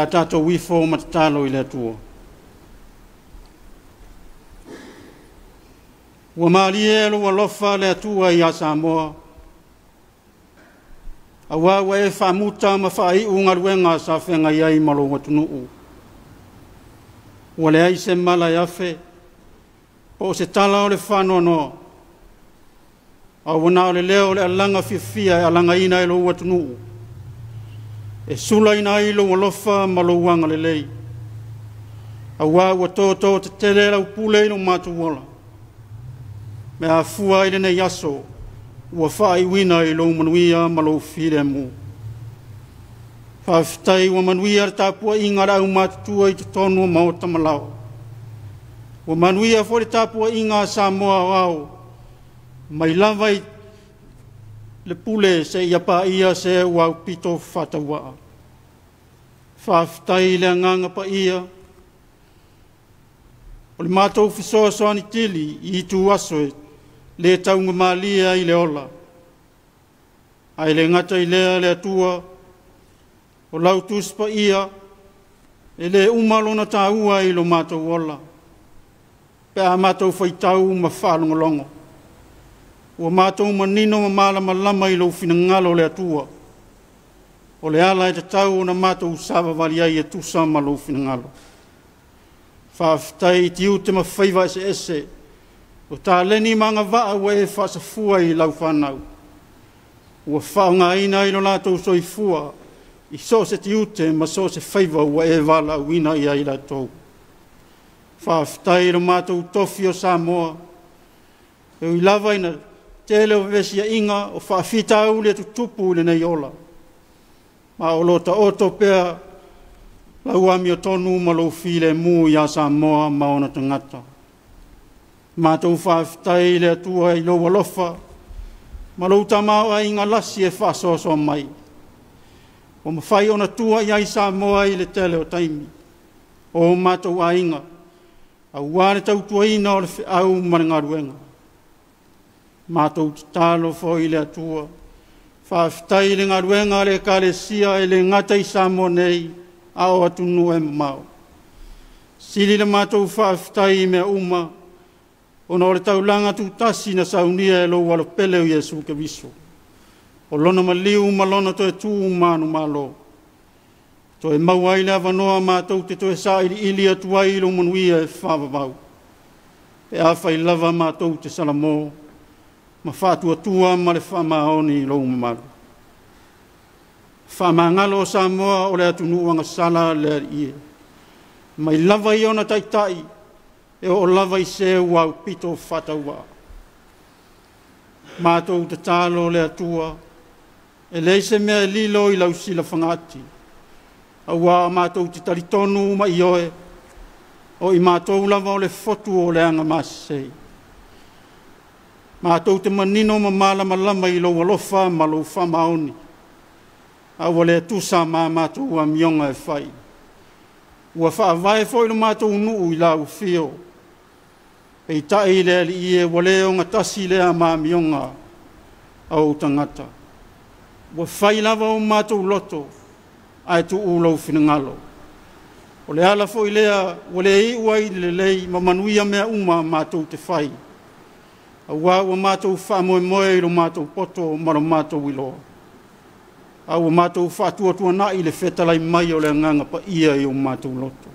a tātou wifo matatalo i le atua. Ua maalie lo alofa le atua i a Samoa. Awa wa e whamuta ma whai unga ruenga sa whenga iai malo watunuu. Ua le ai se mala i afe, po se tala o le whanoa noa. A wana o le leo le alanga fia e alanga ina i lo watunuu. E sula ina i lo alofa ma lo wanga le lei. Awa wa tō te tele lau pule i lo matu wala. Me a fua i le nei aso. Ua whai wina i lo manuia ma lo whire mu. Whawhitai ua manuia Tapuaiga rau matutua i te tonu ma o tamalau. Ua manuia fo le Tapuaiga Samoa au. Mai lava i le pule se ia pa ia se ua pito whatawa. Whawhitai le anganga pa ia. O le mātou whisoa soani tili i tu aso le taunga malia i le ola. Ai le ngata i lea le atua, o lau tuspa ia, e le umalona tā ua i lo mātou ola. Pea mātou whaitau ma whālongolongo. Ua mātou manino ma malama lama i lo finangalo le atua. O le ala e te tau na mātou sāwa wali ai e tusa ma lo finangalo. Whawhitai tiu te ma whaiva ese. O tā leni manga waa ua e whaasafua i lau whanau. Ua whaonga ina i lo lātou soifua, i so se tiute ma so se whaiva ua e wala wina i ai lātou. Whawhitai lo mātou tofi o Samoa, e ui lava ina tele o vesia inga o whaafita au le tutupu le nei ola. Ma o lota oto pea, lau ami o tonu ma lo file mu i a Samoa ma ona tangata. Mātou whawhitai le atua i lo walofa, ma lo tamau a inga lasi e whasoso mai. O mawhai ona tua i ai Samoa i le tele o taimi. O mātou a inga, a uane tau tua ina o le au marangaruenga. Mātou talo fo i le atua, whawhitai le ngaruenga le kālesia e le ngata i Samoa nei, a o atunu e mau. Sili le mātou whawhitai mea uma, ona o le taulanga tu tasi na saunia e lo walo pele o Yesu ke viso. O lona maliu ma lona to e tū manu malo. To e mauai le avanoa mātou te to e sa ili atua i lo manuia e whawawau. E awhai lava mātou te salamo, ma whātua tua ma le whamaoni i lo mamaru. Whamangalo o Samoa o le atunuanga sala le ie. Mai lava i ona taitai, e o lava i se wau pito whataua. Mātou te tālo le atua, e leise mea lilo i lau sila whangati. Aua mātou te taritonu ma i oe, o i mātou lava o le fotu o le anga masei. Mātou te manino ma malama lama i lau alofa ma lau whamaoni. Aua le tusa ma mātou a mionga e whai. Ua whaavae fo i lo mātou nuu i lau fio. Pei tai le ali ie wale o ngatasi le a mamionga au tangata. Wa whai lava o mātou loto ai tu ulau finangalo. O le ala fo i lea wale i uai le lei ma manuia mea uma mātou te whai. A ua mātou whamoe moe i lo mātou poto maro mātou iloa. A ua mātou whātua na i le whetalai mai o le nganga pa ia i o mātou loto.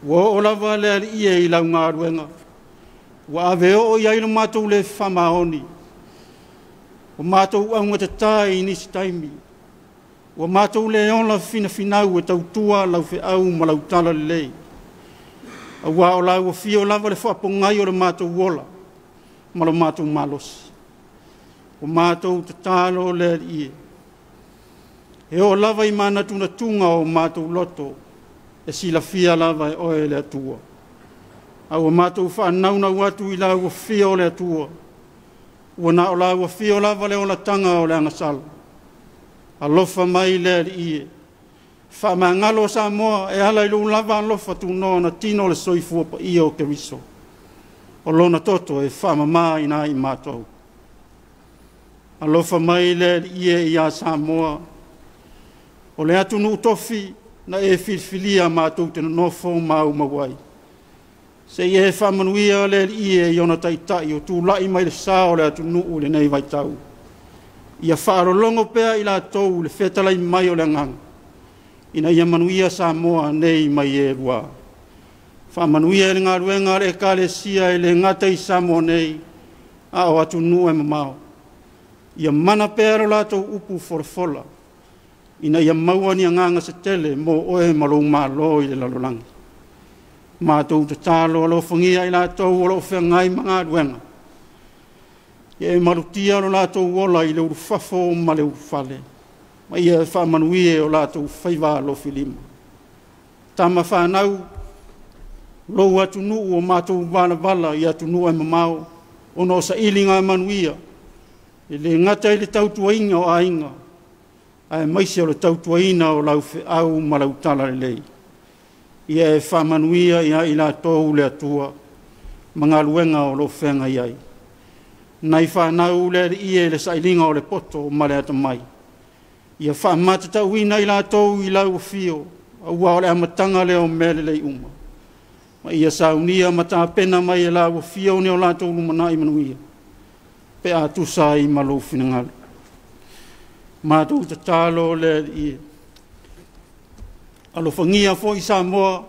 Wa o lava le ali ie i lau ngā ruenga. Wa ave o iai no mātou le whamaoni. O mātou aunga te tai i nisi taimi. O mātou le onla fina finau e tau tua lau fe au ma lau tala le lei. A wa o lau o fio lava le whapongai o le mātou wola. Ma lo mātou malosi. O mātou te talo le ie. E o lava i mana tuna tunga o mātou loto. E sila fia lava e oe le atua. Au mātou whanauna watu i lau o fia o le atua. Ua na o lau o fia o lava le o la tanga o le angasala. Alofa mai le ie. Whamangalo Samoa e ala i lo lava alofa tu no na tino le soifua pa ia o ke riso. O lona toto e whamama ina i mātou. Alofa mai le ie i a Samoa. O le atunu utofi na e filfilia mātou te nofo mau mawai. Se e whamanuia le i e iona taitai o tū lai mai le sao le atu nuu le nei vai tau. Ia whaarolongo pea i la tau le whetalai mai o le ngang. Ina ia manuia Samoa nei mai e rua. Whamanuia le ngā ruenga le kale sia e le ngata i Samoa nei a o atu nuu e mamao. Ia mana pea ro la tau upu forfola. Ina ia maua ni nganga se tele mo oe malou malo i le lalolangi. Mātou te tālo alo whangia i la tau alo whengai mga ruenga. Ia e marutia alo la tau wola i le uru whafo ma le uru whale. Ma ia e whamanuie o la tau whaiva alo filima. Tama whanau, lou atu nuu o mātou wala i atu nuu e mamao, o no sa ilinga manuia, i le ngata i le tautuainga o ainga, ai maisi o le tautuaina o lau au ma lau tala le lei. Ia e whamanuia ia i la tau le atua, mga luenga o lo whenga iai. Nai whanau le ie le sailinga o le poto ma le ata mai. Ia whamatata uina i la tau i lau fio, a ua o le amatanga leo mele le uma. Ma ia saunia mata pena mai e lau fio ne o la tau lumana i manuia. Pe a tusa i malo finangalu. Mātou te tālo le ie. Alo whangia fo i Samoa,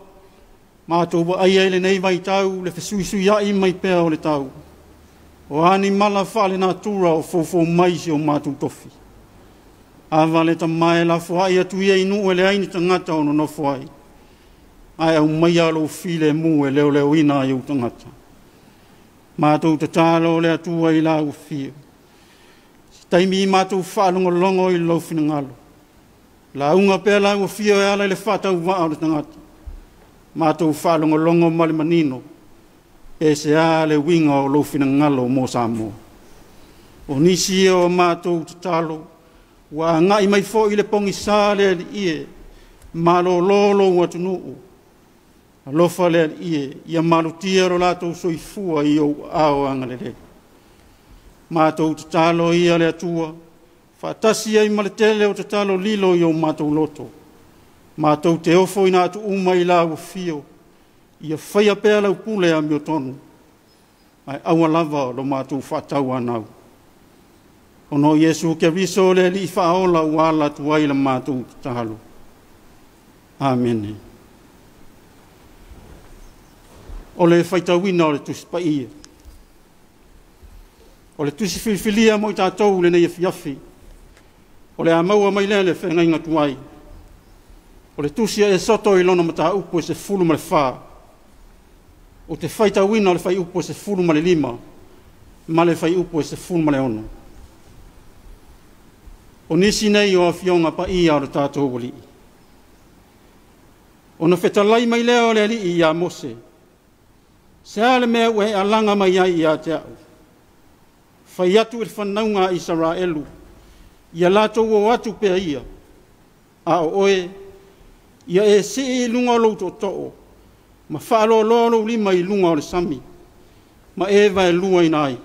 mātou wa ai ele nei vai tau, le whesuisui ai mai pēa o le tau. O ani mala whale nā tūra o fōfō maisi o mātou tofi. Awa le ta mai la fo ai atu ia inu e le aini tangata o no nofo ai. Ai au mai alo file mu e leo leo ina i u tangata. Mātou te tālo le atua i la u fio. Taimi mātou whaalongo longo i lau finangalo. La unga pēla ua fio e ala le whātau waa o le tangata. Mātou whaalongo longo mali manino. E se a le winga o lau finangalo mō Samoa. O nisi o mātou te talo. Wa ngai mai fo i le pongi sā le ie. Malo lolo ua tunuu. Alofa le ie. Ia malutia ro lātou soifua i au ao angalele. Mātou te talo ia le atua. Whaatasi ai maletele o te talo lilo i o mātou loto. Mātou te ofo i nā tu uma i la ua fio. Ia whaia pēa lau pule a mio tonu. Ai aua lava lo mātou whaatau anau. Ono Yesu ke riso le li whaola wala tu ai la mātou te talo. Amen. O le whaitawina o le tuspa ia. O le tusi whiwhilia mo i tātou le nei Afiafi. O le amaua mai lele whengai ngatu ai. O le tusia e soto i lona mata upu e se fulu ma le whā. O te whaita wina o le whai upu e se fulu ma le lima. Ma le whai upu e se fulu ma le ono. O nisi nei o a fionga pa ia o le tātou wali. O na whetalai mai leo le ali i a Mose. Se ale mea ue alanga mai ai i a te au. Whai atu e whanaunga i Israelu. Ia lātou o atu pēa ia. A o oe, ia e se e lunga o louto to'o. Ma whaalo lolo lima i lunga o le sami. Ma e vai lua i nai.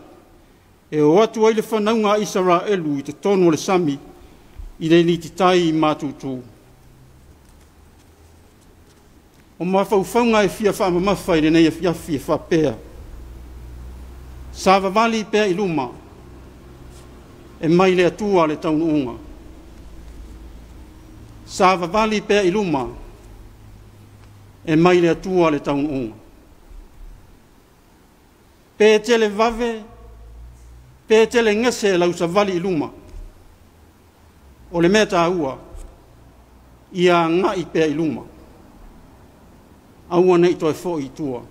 E o atu ai le whanaunga i Israelu i te tonu o le sami. I le ni tai i mātutu. O mawhauwhaunga e fia whaamamawhai le nei e fiafi e whapea. Sava vali pēa i luma. E mai le atua le taunuunga. Sava vali pēa i luma. E mai le atua le taunuunga. Pē tele vave, pē tele ngese lau sa vali i luma. O le mea tāua, ia ngai pēa i luma. Aua nei toi fo i tua.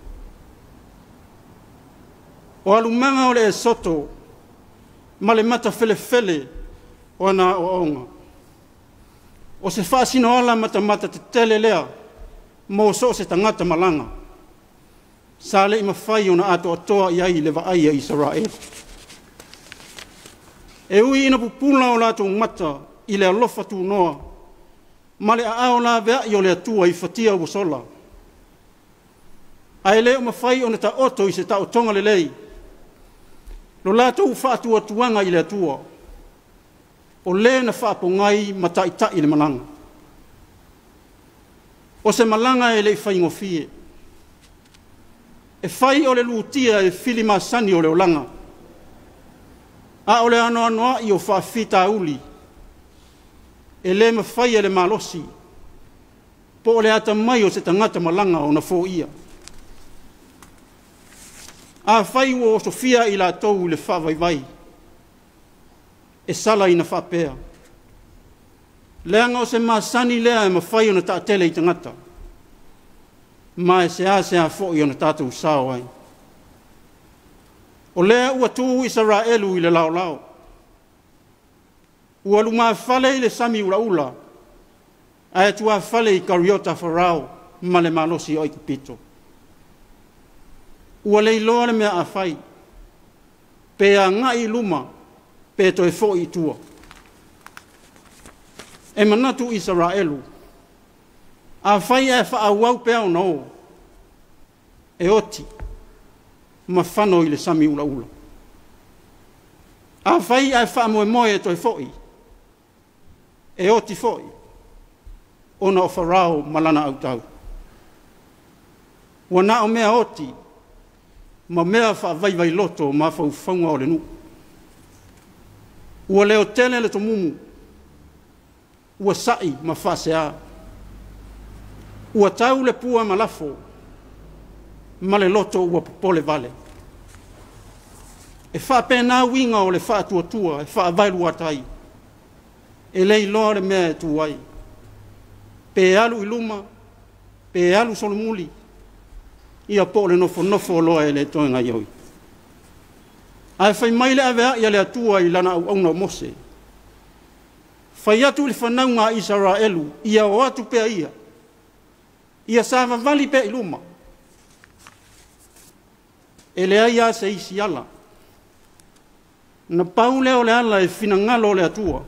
O alumanga o le e soto, ma le mata fele o ana o onga. O se whaasino ala mata te tele lea, mo so se tangata malanga. Sa le ima whai o na ato atoa i ai le vaai a Israel. E ui ina pupula o lato mata i le alofa tu noa, ma le ao la vea i o le atua i fatia o sola. Ai le o mawhai o na ta oto i se ta o tonga le lei. Lo lātou whātua tuanga i le atua. O le na whāpongai mata i ta i le malanga. O se malanga e le whaingofie. E whai o le lutia e whili masani o le olanga. A o le anoa i o whaafita uli. E le mawhai e le malosi. Po o le ata mai o se tangata malanga o na fo ia. A whai o Sofia i la tau le whaavaivai. E sala ina whapea. Leanga o se masani lea e mawhai o na taatele i tangata. Ma e se a fo i o na tātou sao ai. O lea ua tū Israelu i le lao lao. Ua luma whale i le sami ula ula. Ae tua whale i kariota wharao ma le malosi o i kupito. Ua le iloa le mea a whai. Pea ngai luma, pe to e fo i tua. E manatu Israelu. A whai e whaawau pea o no. E oti. Ma whano i le sami ula ula. A whai e whaamoe moe e to e fo i. E oti fo i. Ona o wharao malana au tau. Wana o mea oti. Ma mea whaavaivai loto ma whauwhaunga o le nu. Ua leo tele le to mumu. Ua sai ma whasea. Ua tau le pua ma lafo. Ma le loto ua popole vale. E whapena winga o le whaatuatua, e whaavailu atai. E lei loa le mea e tuai. Pe alu iluma, pe alu solomuli. Ia po le nofo loa e le toenga ioi. Ai whai mai le avea ia le atua i lana au auna mose. Whai atu le whanaunga Israelu, ia o atu pea ia. Ia sāwa vali pea iluma. E lea ia se isi ala. Na pau leo le ala e fina ngalo le atua.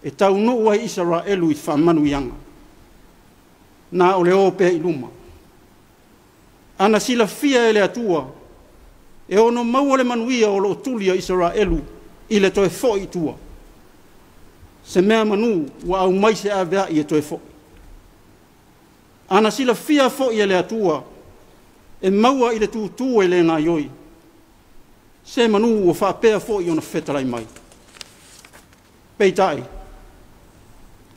E tau nua Israelu i whamanu ianga. Na o le o pea iluma. Ana sila fia e le atua. E ono maua le manuia o lo tulia Israelu i le toe fo i tua. Se mea manu wa au mai se avea i e toe fo. Ana sila fia fo i e le atua. E maua i le tutu e le ngā ioi. Se manu o whapea fo i ona whetalai mai. Peitai.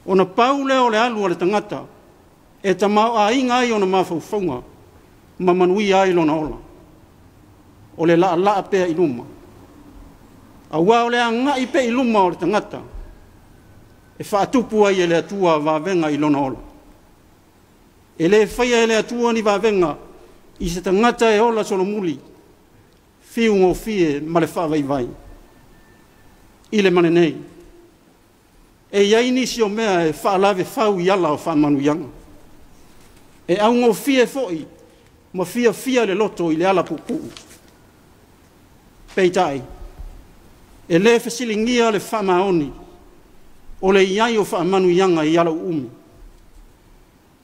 Ona pau leo le alu o le tangata. E ta mau a inga i ona mawhauwhaunga. Ma manui ai lona ola. O le laa pea iluma. A wā o le anga i pe iluma o le tangata. E whaatupu ai e le atua wāwenga i lona ola. E le whaia e le atua ni wāwenga i se tangata e ola solomuli. Fiu ngō fie ma le whaavaivai. I le manenei. E iai nisi o mea e whaalawe whau i ala o whamanu ianga. E au ngō fie foi. Ma fia le loto i le ala pupu. Peitai. E le fesilingia le whamaoni. O le iai o whamanu ianga i ala umi.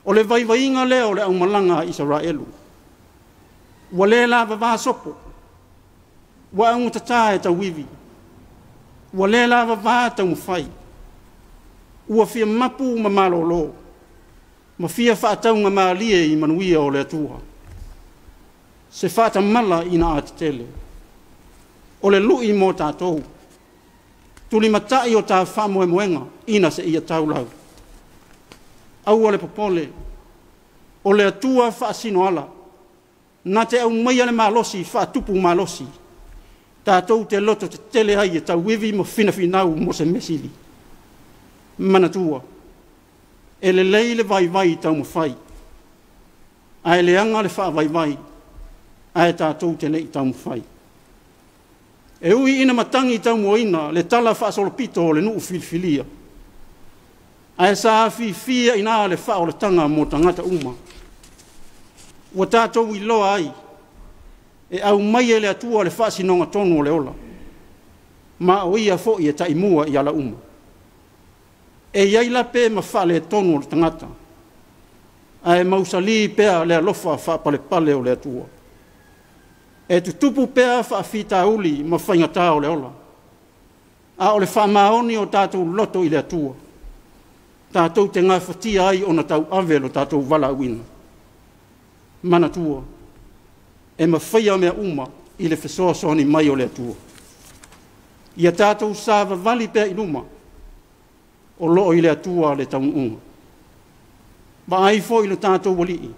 O le vaivainga leo le au malanga Israelu. Wa le lava vāsopo. Wa au tata e ta wivi. Wa le lava vāta umwhai. Ua fia mapu ma malolo. Ma fia whaataunga maalie i manuia o le atua. Se whata mala ina atitele. O le lui mo tātou. Tuli matai o tā whamoe moenga ina se ia taulau. Au le popole. O le atua whaasino ala. Nā te au maia le malosi, whaatupu malosi. Tātou te loto te tele ai e tau wivi mo whinafinau mo se mesili. Manatua. E le leile vai vai tau mo whai. Ai le anga le wha vai vai. Ai tātou te nei tau mo whai. E ui ina matangi tau mo ina le tala wha solopito o le nuu filfilia. Ai sa fia ina le wha o le tanga mo tangata uma. Wa tātou i loa ai. E au mai e le atua le wha sinonga tonu o le ola. Ma o ia fo i e taimua i ala uma. E iai la pe ma wha le tonu o le tangata. Ai mausali pea le alofa wha pale o le atua. E tu tupu pea wha fita uli ma whaingata o le ola. A o le wha maoni o tātou loto i le atua. tātou te ngā whatia ai o na tau awelo tātou wala wina. Mana tua, e mawhaia mea uma i le whesoasoni mai o le atua. Ia tātou sāwa vali pēr inuma, o loo i le atua le taununga. Ma ai fo i le tātou walii.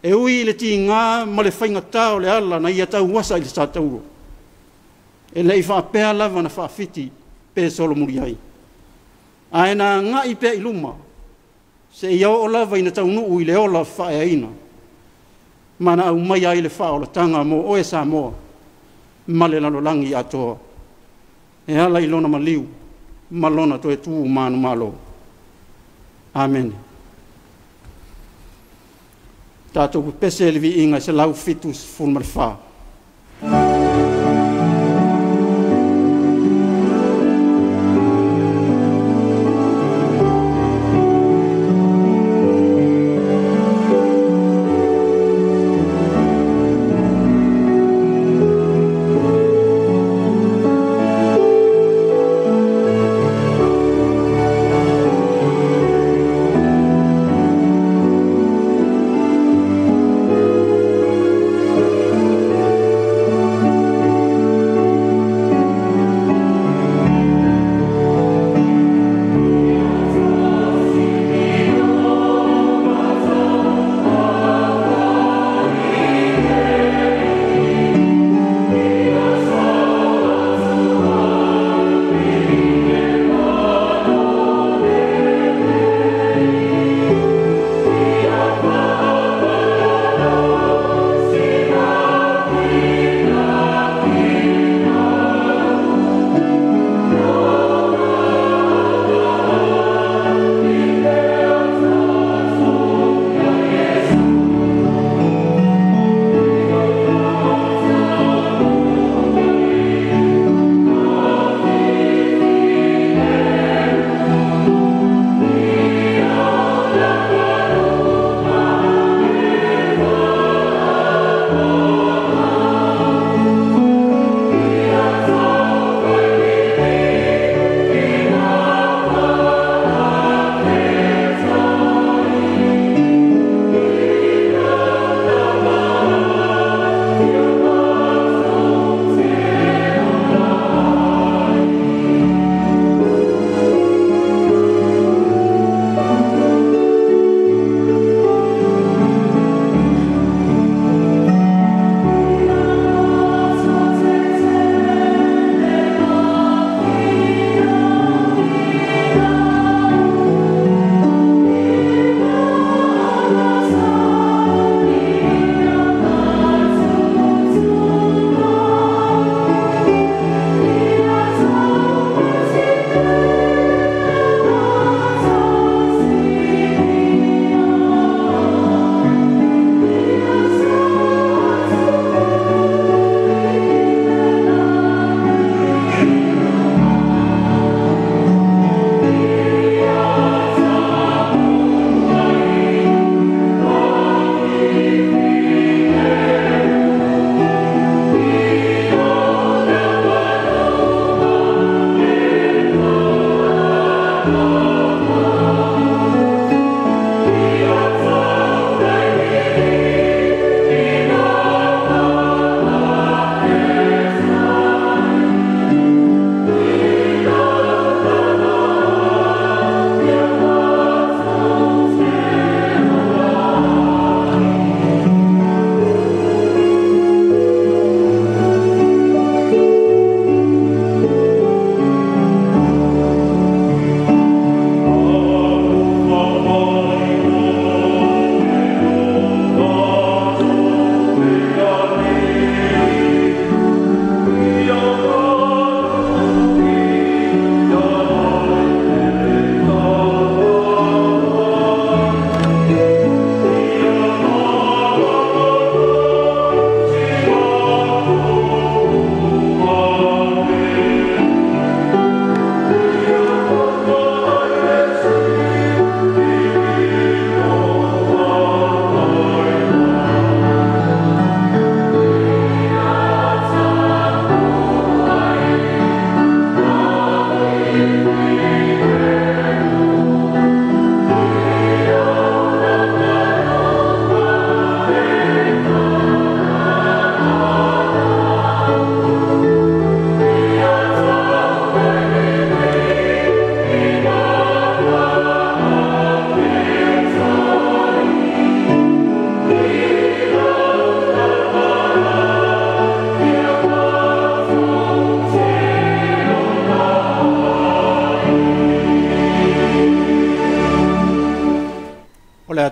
E ui le ti ngā ma le whainga tāo le ala na ia tau wasa i le sātauro. E le i wha pēr lava na wha fiti pē solo muri ai. Ai nā ngā i pēr iluma, se i au o lava i na taunuu i le ola wha e aina. Mana au mai ai le wha o la tanga mo oe Samoa, ma le lalolangi atoa. E ala i lona maliu, ma lona to e tū manu malo. Amen. Tātou pese le vi inga se lau fitus fulmar wha.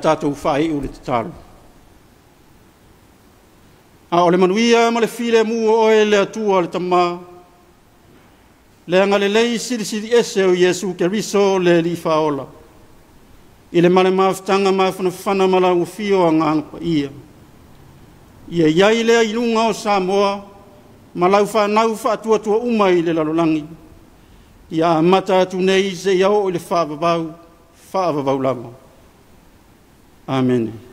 tātou whae ure te taru. A ole manuia ma le file mua oe le atua le tamā. Le anga le lei siri ese o Yesu ke riso le li faola. I le male maafutanga maafana mala ufio a nganga pa ia. Ia iai lea ilunga o Samoa, malau whanau whaatua umai le lalolangi. Ia mata atu nei se iau o le whaavavau lama. Amen.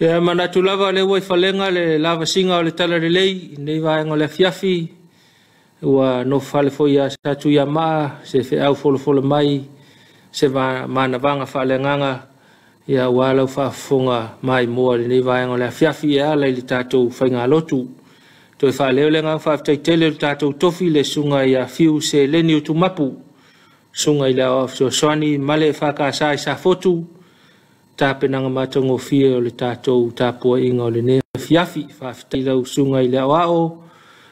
Ia manatu lava le wai falenga le lava singa o le tala relei nei vaenga le Afiafi ua no fale foi a tatu ia maa se fe au folo mai se mana vanga falenganga ia wala whaafonga mai moa le nei vaenga le Afiafi e ala i le tatou whainga lotu toi whaleo le ngā whaaftaitele le tatou tofi le sunga ia fiu se leni utu mapu sunga i le awafto soani male whakasai sa fotu tapenanga matongo fie o le tatou Tapuaiga o le ne Afiafi whaafitailau sunga i le awao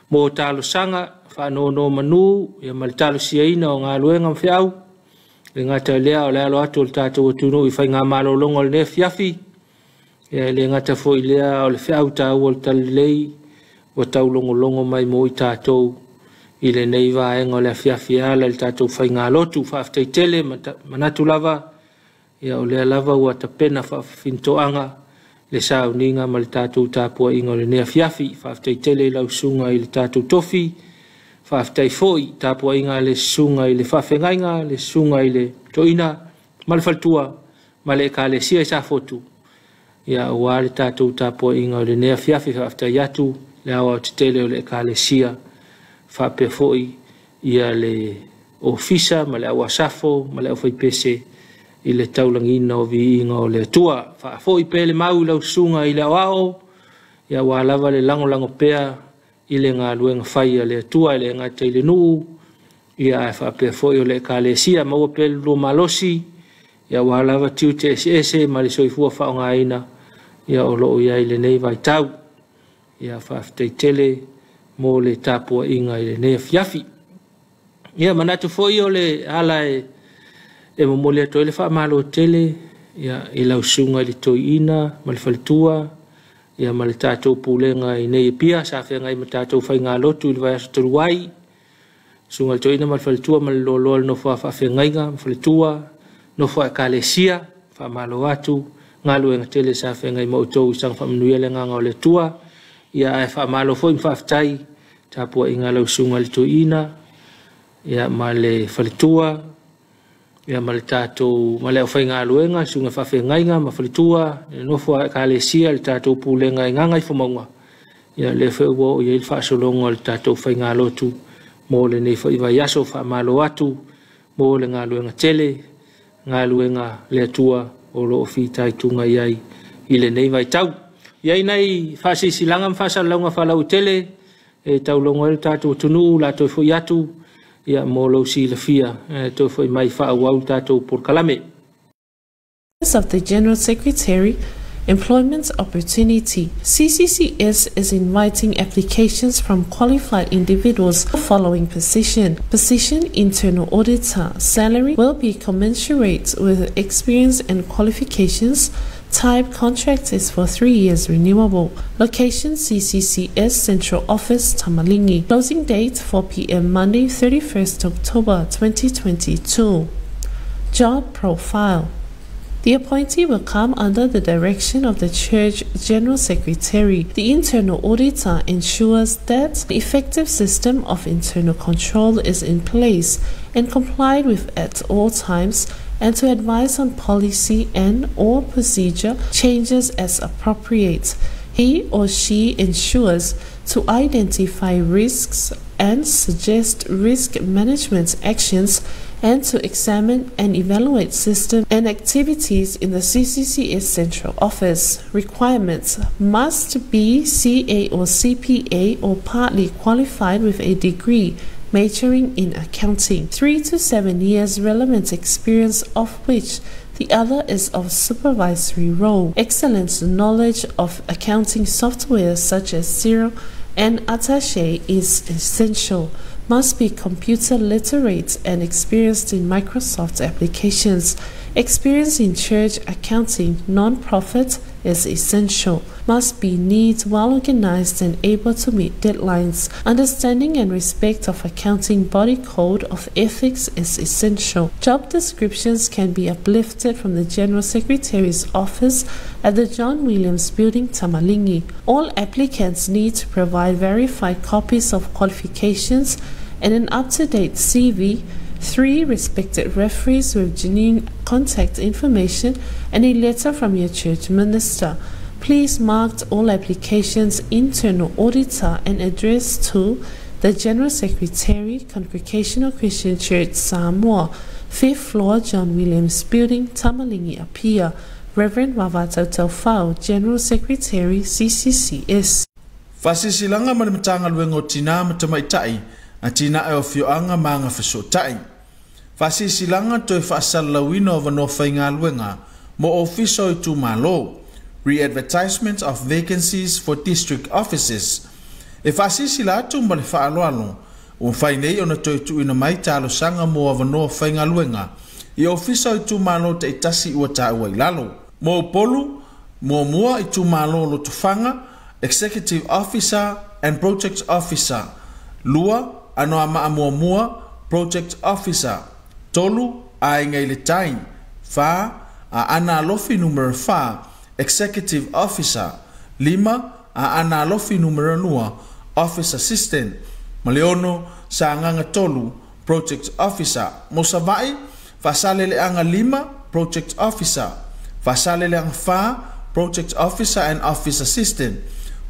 mo talo sanga whanono manu ia mal talo siaina o ngā luenga mwhiau le ngata lea o le alo atu o le tatou atunu i whainga malolongo o le ne Afiafi ia le ngata foi lea o le whiau tau o le talilei o tau longo mai mo i tatou i le nei vaenga o le Afiafi ala le tatou whainga lotu whaafitaitele manatu lava ia o lea lava ua tapena whaafintoanga le sauninga ma le tatou Tapuaiga o le ne Afiafi whaafitaitele i lau sunga i le tatou tofi whaafitai foi Tapuaiga le sunga i le whaafengainga le sunga i le toina ma le faltua ma le ekalesia i sa fotu ia ua le tatou Tapuaiga o le ne Afiafi whaafitai atu le awa o titele o le ekalesia whaapea foi ia le ofisa ma le awa safo ma le au whaipese i le taulangina o viinga o le atua. Whaafoi pele mau lau sunga i le awao, ia wālawa le lango pea i le ngā luenga whai a le atua i le ngata i le nuu, ia e whaapea foi o le ekalesia maua pele lo malosi, ia wālawa tiu te ese ma le soifua whaonga ina, ia o loo ia i le nei vai tau, ia whaaftei tele mo le Tapuaiga i le ne Afiafi. Ia manatu foi o le ala e momole atoe le whaamalo tele, ia i lau sunga i le toiina, ma le falitua, ia ma le tātou pūlenga i nei pia, sa whenga i ma tātou whainga lotu i le vai aso toruai, sunga le toiina ma le falitua, ma le loloa le nofua whawhengainga, ma falitua, nofua e kalesia, whaamalo atu, ngā luenga tele sa whenga i mautou i sang whamanuia le nganga o le tua, ia e whaamalo foi ma whaftai, Tapuaiga lau sunga le toiina, ia ma le falitua, ia ma le tātou, ma le au whainga aluenga, sunga whawhengainga, ma falitua, e nofua e kalesia, le tātou pūlenga i ngangai whamaunga. Ia le wheuwa o ia il whaasolonga le tātou whainga alotu, mō le nei whaiwa yaso whaamalo atu, mō le ngā luenga tele, ngā luenga le atua, o lo ofi taitunga iai, i le nei vai tau. Iai nei whaasisilanga mwhaasalonga whalau tele, e taulonga le tātou tunu, la toi fo yatu, ia molo si la fia to foi mai fa wau tatou por kalame. Of the General Secretary, Employment Opportunity, CCCS is inviting applications from qualified individuals for the following position. Position Internal Auditor. Salary will be commensurate with experience and qualifications. Type contract is for 3 years renewable. Location CCCS Central Office Tamalingi. Closing date 4 p.m. Monday 31st October 2022. Job profile. The appointee will come under the direction of the Church General Secretary. The Internal Auditor ensures that the effective system of internal control is in place and complied with at all times, and to advise on policy and or procedure changes as appropriate. He or she ensures to identify risks and suggest risk management actions and to examine and evaluate systems and activities in the CCCS Central Office. Requirements: must be CA or CPA or partly qualified with a degree majoring in accounting. 3 to 7 years relevant experience, of which the other is of supervisory role. Excellent knowledge of accounting software such as Xero and Attaché is essential. Must be computer literate and experienced in Microsoft applications. Experience in church accounting, non-profit is essential. Must be neat, well organized and able to meet deadlines. Understanding and respect of accounting body code of ethics is essential. Job descriptions can be uplifted from the General Secretary's office at the John Williams Building, Tamalingi. All applicants need to provide verified copies of qualifications and an up-to-date CV, 3 respected referees with genuine contact information, and a letter from your church minister. Please mark all applications internal auditor and addressed to the General Secretary, Congregational Christian Church Samoa, 5th floor, John Williams Building, Tamalingi Apia, Reverend Wavata Taufau, General Secretary, CCCS. Fasisilanga manimatanga luengo tina matamaitai, atina eofioanga manga fesotai. Fasisilanga toi fasalawino of no fainga luenga, mo officio tu malo, re-advertisement of vacancies for district offices. E fasisila atu mbale faaloalo, fainei ona toi tu ina maitalo sanga mo of no fainga luenga, I officio tu malo te itasi uata uailalo. Mo polu, mo mua itu malo lo tufanga, Executive Officer and Project Officer. Lua, ano ama mua, Project Officer. Tolu, a ingai letain. Fa, a ana lofi numero fa, Executive Officer. Lima, a ana lofi numero nua, Office Assistant. Maleono, sa anganga tolu, Project Officer. Mosavai, fasalele anga lima, Project Officer. Fasalele anga fa, Project Officer and Office Assistant.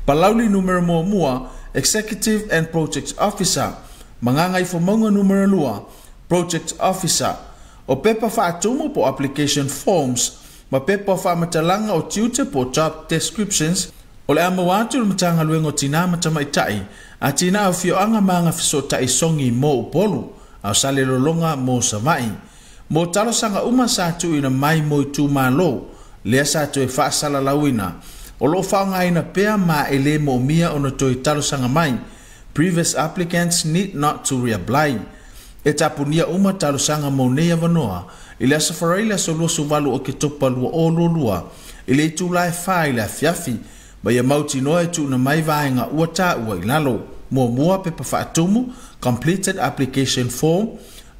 Palauli numero mua, Executive and Project Officer. Mangangai fomonga numero lua, Project Officer. O pepa faatumu po application forms, ma pepa fa matalanga o tutor po job descriptions, o le amawatu matanga luengo tina matamaitai, a tina au fioanga manga fisota isongi mo upolu, au sale lolonga mo savai. Mo talo sanga uma satu ina mai mo tu malo, lea satu e faasala lawina. O lo whaonga ina pea ma ele mo mia ono toi talo sanga mai. Previous applicants need not to reapply. E tapunia uma talo sanga mo nea vanoa. Ile asafaraila so lua suvalu o ke topa lua o lua. Ile i tu lai wha ile Afiafi. Ba ia mauti noe tu na mai vaenga uata ua ilalo. Mua pepa whaatumu, completed application form.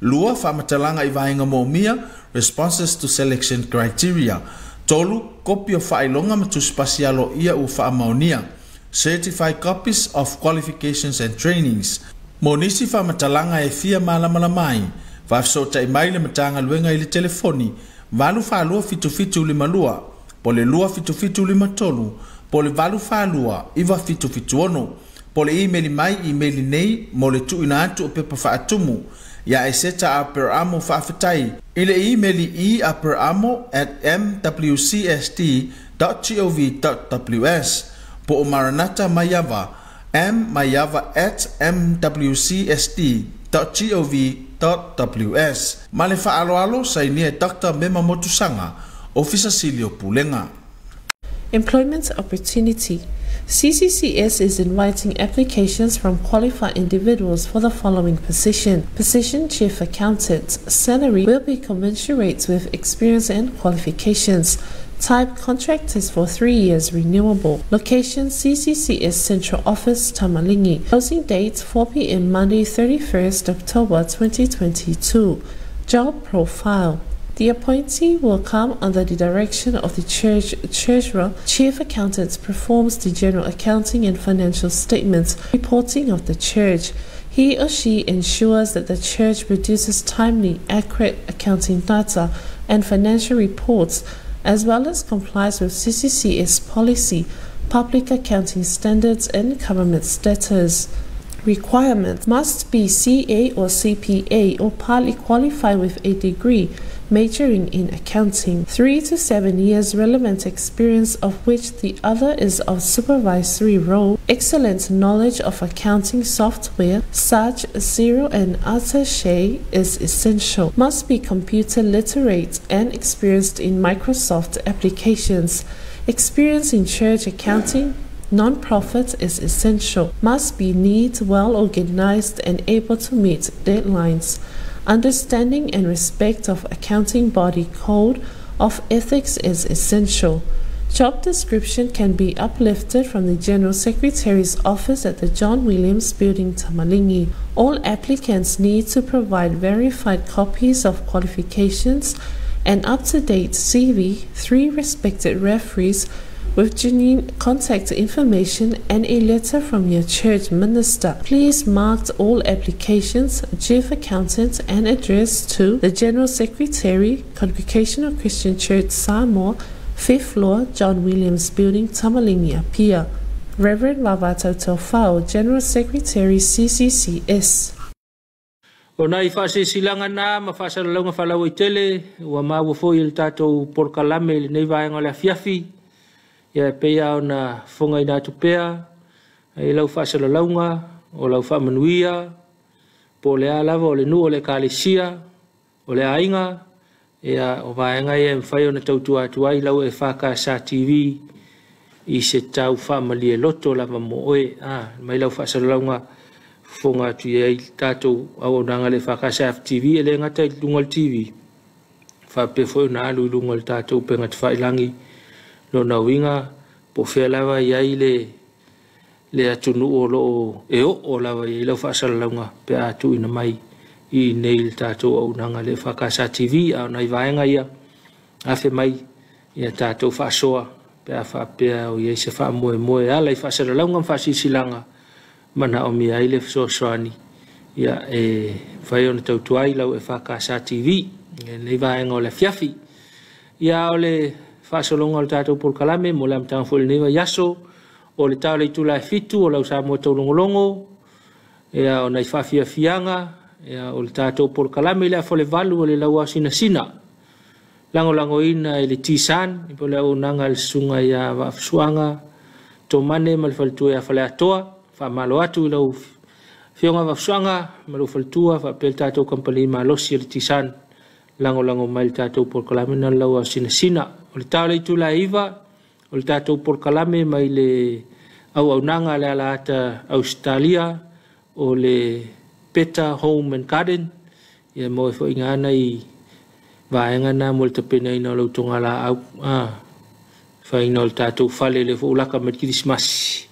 Lua whamatalanga i vaenga mo mia, responses to selection criteria. Tolu, copy of failonga matuspasialo ia u faamaunia. Certified copies of qualifications and trainings. Monisi matalanga e fia malamalamai. Vafsota emaile matanga luenga ili telefoni. Valu falua fitu lima lua. Pole lua fitu lima tolu. Pole valu falua iva fitu ono. Pole emaili mai emaili nei mole tu ina atu o pepa faatumu. Ya eseta a per amo faafetai. Ile emaili I a per amo at mwcst.gov.ws. Po o maranata mayava mayava at mwcst.gov.ws. Male faaloalo sa inia Dr. Mema Motusanga, Officer Silio Pulenga. Employment opportunity. CCCS is inviting applications from qualified individuals for the following position. Position Chief Accountant. Salary will be commensurate with experience and qualifications. Type contract is for 3 years renewable. Location CCCS Central Office, Tamalingi. Closing date 4 p.m. Monday 31st October 2022. Job profile. The appointee will come under the direction of the church treasurer. Chief accountant performs the general accounting and financial statements reporting of the church. He or she ensures that the church produces timely, accurate accounting data and financial reports, as well as complies with CCCS policy, public accounting standards, and government status. Requirement: must be CA or CPA or partly qualified with a degree majoring in accounting. 3 to 7 years relevant experience, of which the other is of supervisory role. Excellent knowledge of accounting software such Xero and Attaché is essential. Must be computer literate and experienced in Microsoft applications. Experience in church accounting, non-profit is essential. Must be neat, well organized, and able to meet deadlines. Understanding and respect of accounting body code of ethics is essential. Job description can be uplifted from the General Secretary's office at the John Williams Building, Tamalingi. All applicants need to provide verified copies of qualifications, an up-to-date CV, 3 respected referees with genuine contact information, and a letter from your church minister. Please mark all applications, chief accountant, and address to the General Secretary, Congregational Christian Church Samoa, 5th floor, John Williams Building, Tamalingi, Apia. Reverend Vavato Taufao, General Secretary, CCCS. Ona I whaasisilanga nā, ma whaasalalonga whalau I tele, ua maua fo I le tātou porkalame le nei vaenga o le Afiafi, ia pea o na whonga I nā tupea, I lau whaasalalonga, o lau whaamanuia, po le alava o le nu o le kālesia, o le ainga, ia o vaenga ia mwhai o na tautua atuai, lau EFKS TV, I se tau whaamali e loto lava mo oe, mai lau whaasalalonga, fonga tu ye tato au nanga le EFKS TV ele ngata lungal TV fa pe fo na lu lungal tato pe ngat fa ilangi lo na winga po fe lava ya le atunu o lo e o lava ye lo fa salalanga pe atu ina mai I nail tato au nanga le EFKS TV au nai vaenga ia afe mai ia tato fa soa pe fa pe o ye se fa moe ala fa salalanga fa sisilanga mana o mi aile so soani ia fai ona tautuai lau EFKS TV nei vaenga o le Afiafi ia o le whaasolonga o le tātou porkalame mo le amtanga fo le newa yaso o le tau le tula fitu o lau Samoa taulongolongo ia o nei whaafiafianga ia o le tātou porkalame le fo le valu o le lau sina lango ina le tisan I po le au nanga le sunga ia wafsuanga to mane ma le faltua ia fale atoa malo atu lau fionga wafsuanga malu faltua fa pel tatou kampani malosi le tisan lango mai tatou porkalame na lau sina o le tau le tula iva o le tatou porkalame mai le au nanga le ala ata Australia o le Peta Home and Garden ia mo fo ingana I vaenga na mo le tapena ina lau tonga la au fa ina le tatou fale le fo ulaka me Christmas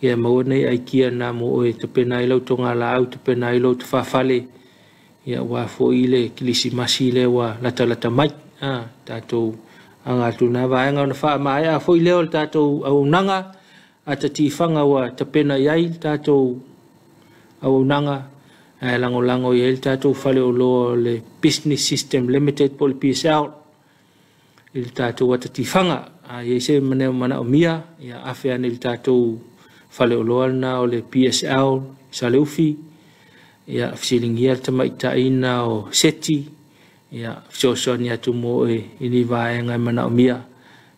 ia mau nei ai kia na mo o te pena I lau tonga la au te pena I lau te whawhale ia wa fo I le kilisimasi le wa lata mai tātou angatu na vaenga o na wha mai a fo I leo le tātou au nanga a ta tifanga wa te pena iai tātou au nanga lango I le tātou whale o lo le Business System Limited po le PSL I le tātou wa ta tifanga ia se mana o mia ia awhi ane le tātou fale oloa na o le PSL Saleufi ia fisilingia te maitaina o seti ia fisosoani atu mo ini vaenga mana o mia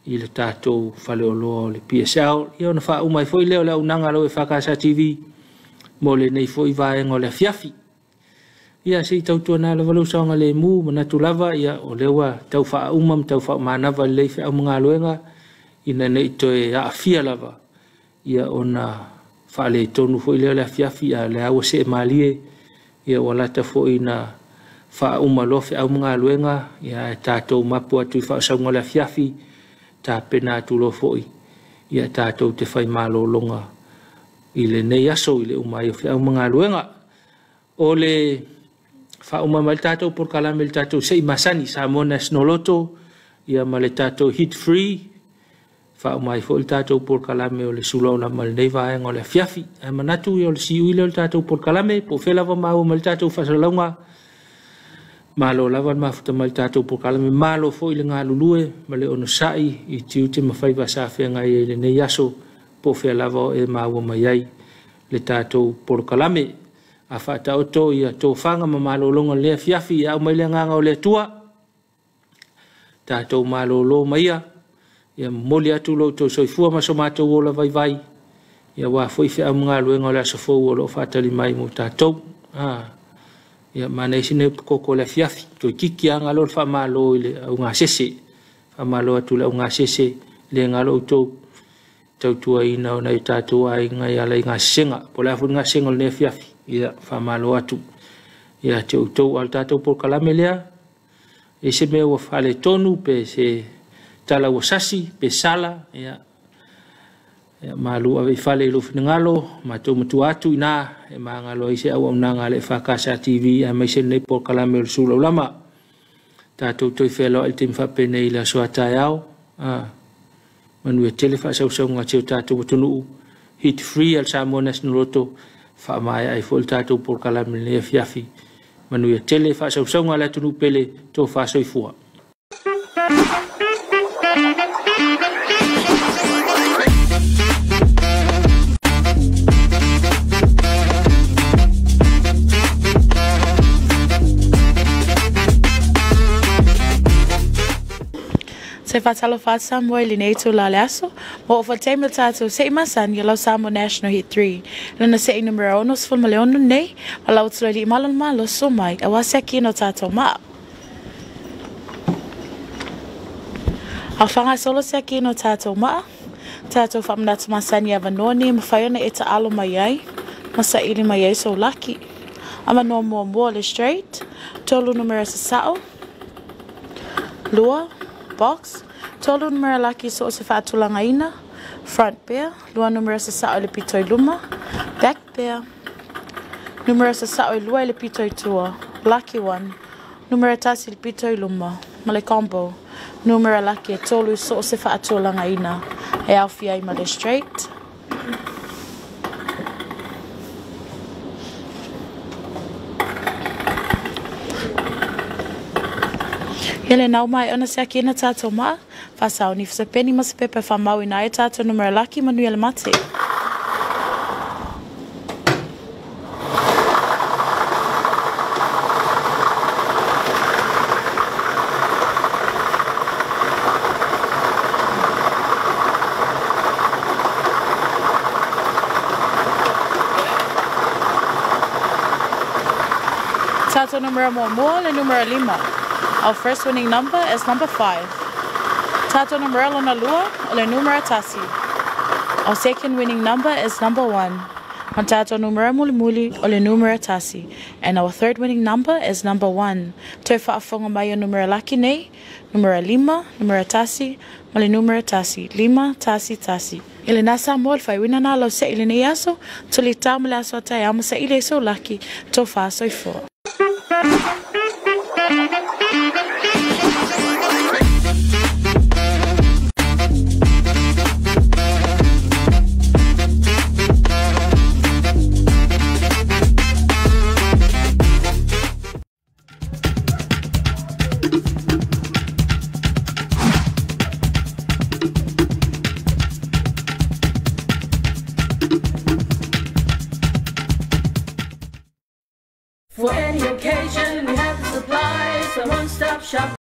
I le tātou fale oloa o le PSL ia ona wha umai foi leo le unanga lo EFKS TV mo le nei foi vaenga o le Afiafi ia se tautua na le walau saonga le mu manatu lava ia o lewa tau wha umam tau wha manava le fe au mga luenga ina nei toe a afia lava ia ona fale tonu fo ile le Afiafi a le au se malie ia wala ta fo ina fa umalofe au mga luenga ia tātou mapu atu fa saunga le Afiafi ta pena tu lo fo ia tātou te fai malo longa ile nei aso ile umai fe au mga luenga o le fa umamal tātou por kalame tātou sei masani Samoa National Lotto ia male tātou hit free fa mai fo il tātou por kalame o le Suluaulama le nei vaenga o le Afiafi e manatu I o le siu ile o le tātou por kalame po fe lava mau ma le tātou whasalonga malo lava mafuta ma le tātou por kalame malo fo I le ngā lulue ma le ono sai I tiu te mawhai wasawhia ngai le nei aso po fe lava o mau ma iai le tātou por kalame a whata oto I a tō whanga ma malo longa le Afiafi au mai le nganga o le tua tātou malo lo maia ia moli atu lo to soifua ma somato ola vai ia wa foi fe am nga luenga la sofo o lo fatali mai mo tatou ia mana sine koko le Afiafi to kiki anga lo fa malo ile nga sese fa malo atu la nga sese le nga lo to tua ina ona tatou ai nga ia le nga senga po la fu nga senga le Afiafi ia fa malo atu ia to al tatou por kalamelea e se me o fale tonu pe se tala wasasi pe sala ya malu ave fale lo finangalo matu atu ina e mangalo ise au nanga le EFKS TV a Missionary por kalame Suluaulama tatou toi felo el tim fa pene ila soata yao manu e telefa sa nga teu tatou tunu hit free al Samoa National Lotto fa mai ai fol tatou por kalame le Afiafi manu e telefa sa nga la tunu pele to fa soifua se fatalo fat Samoa li nei tu la laso mo fa temel tatu se masan yellow Samoa National Hit 3 lana se numero 1 ful maleono nei ala utlo li malon malo so mai awase kino tatu ma afanga solo se kino tatu ma tatu famnat masan ya vanoni mafayona eta alo mai masa ili mai so lucky ama no more straight tolu numero sao lua box tolu numero lucky so se fatulanga ina front pair lua numero sao le pitoi luma back pair numero sao lua le pitoi tua lucky one numero tasi le pitoi luma male combo numero lucky tolu so se fatulanga ina e Afiafi male straight Ele nau mai ona se akina tato ma fasau ni fse peni mas pepe fa mau ina e tato numero lucky manuel mate tato numero mo le numero 5 Our first winning number is number 5. Tato numero na lua ole numero tasi. Our second winning number is number 1. Tato numero muli ole numero tasi. And our third winning number is number 1. Toi whaafonga mai o numero laki nei, numero 5, numero tasi, male numero tasi, 5, tasi. Ile nasa mol fai wina na lau se ile nei aso, tuli tamale aso tai ama se ile so laki, to fa so ifo. For any occasion, we have the supplies, a one-stop shop.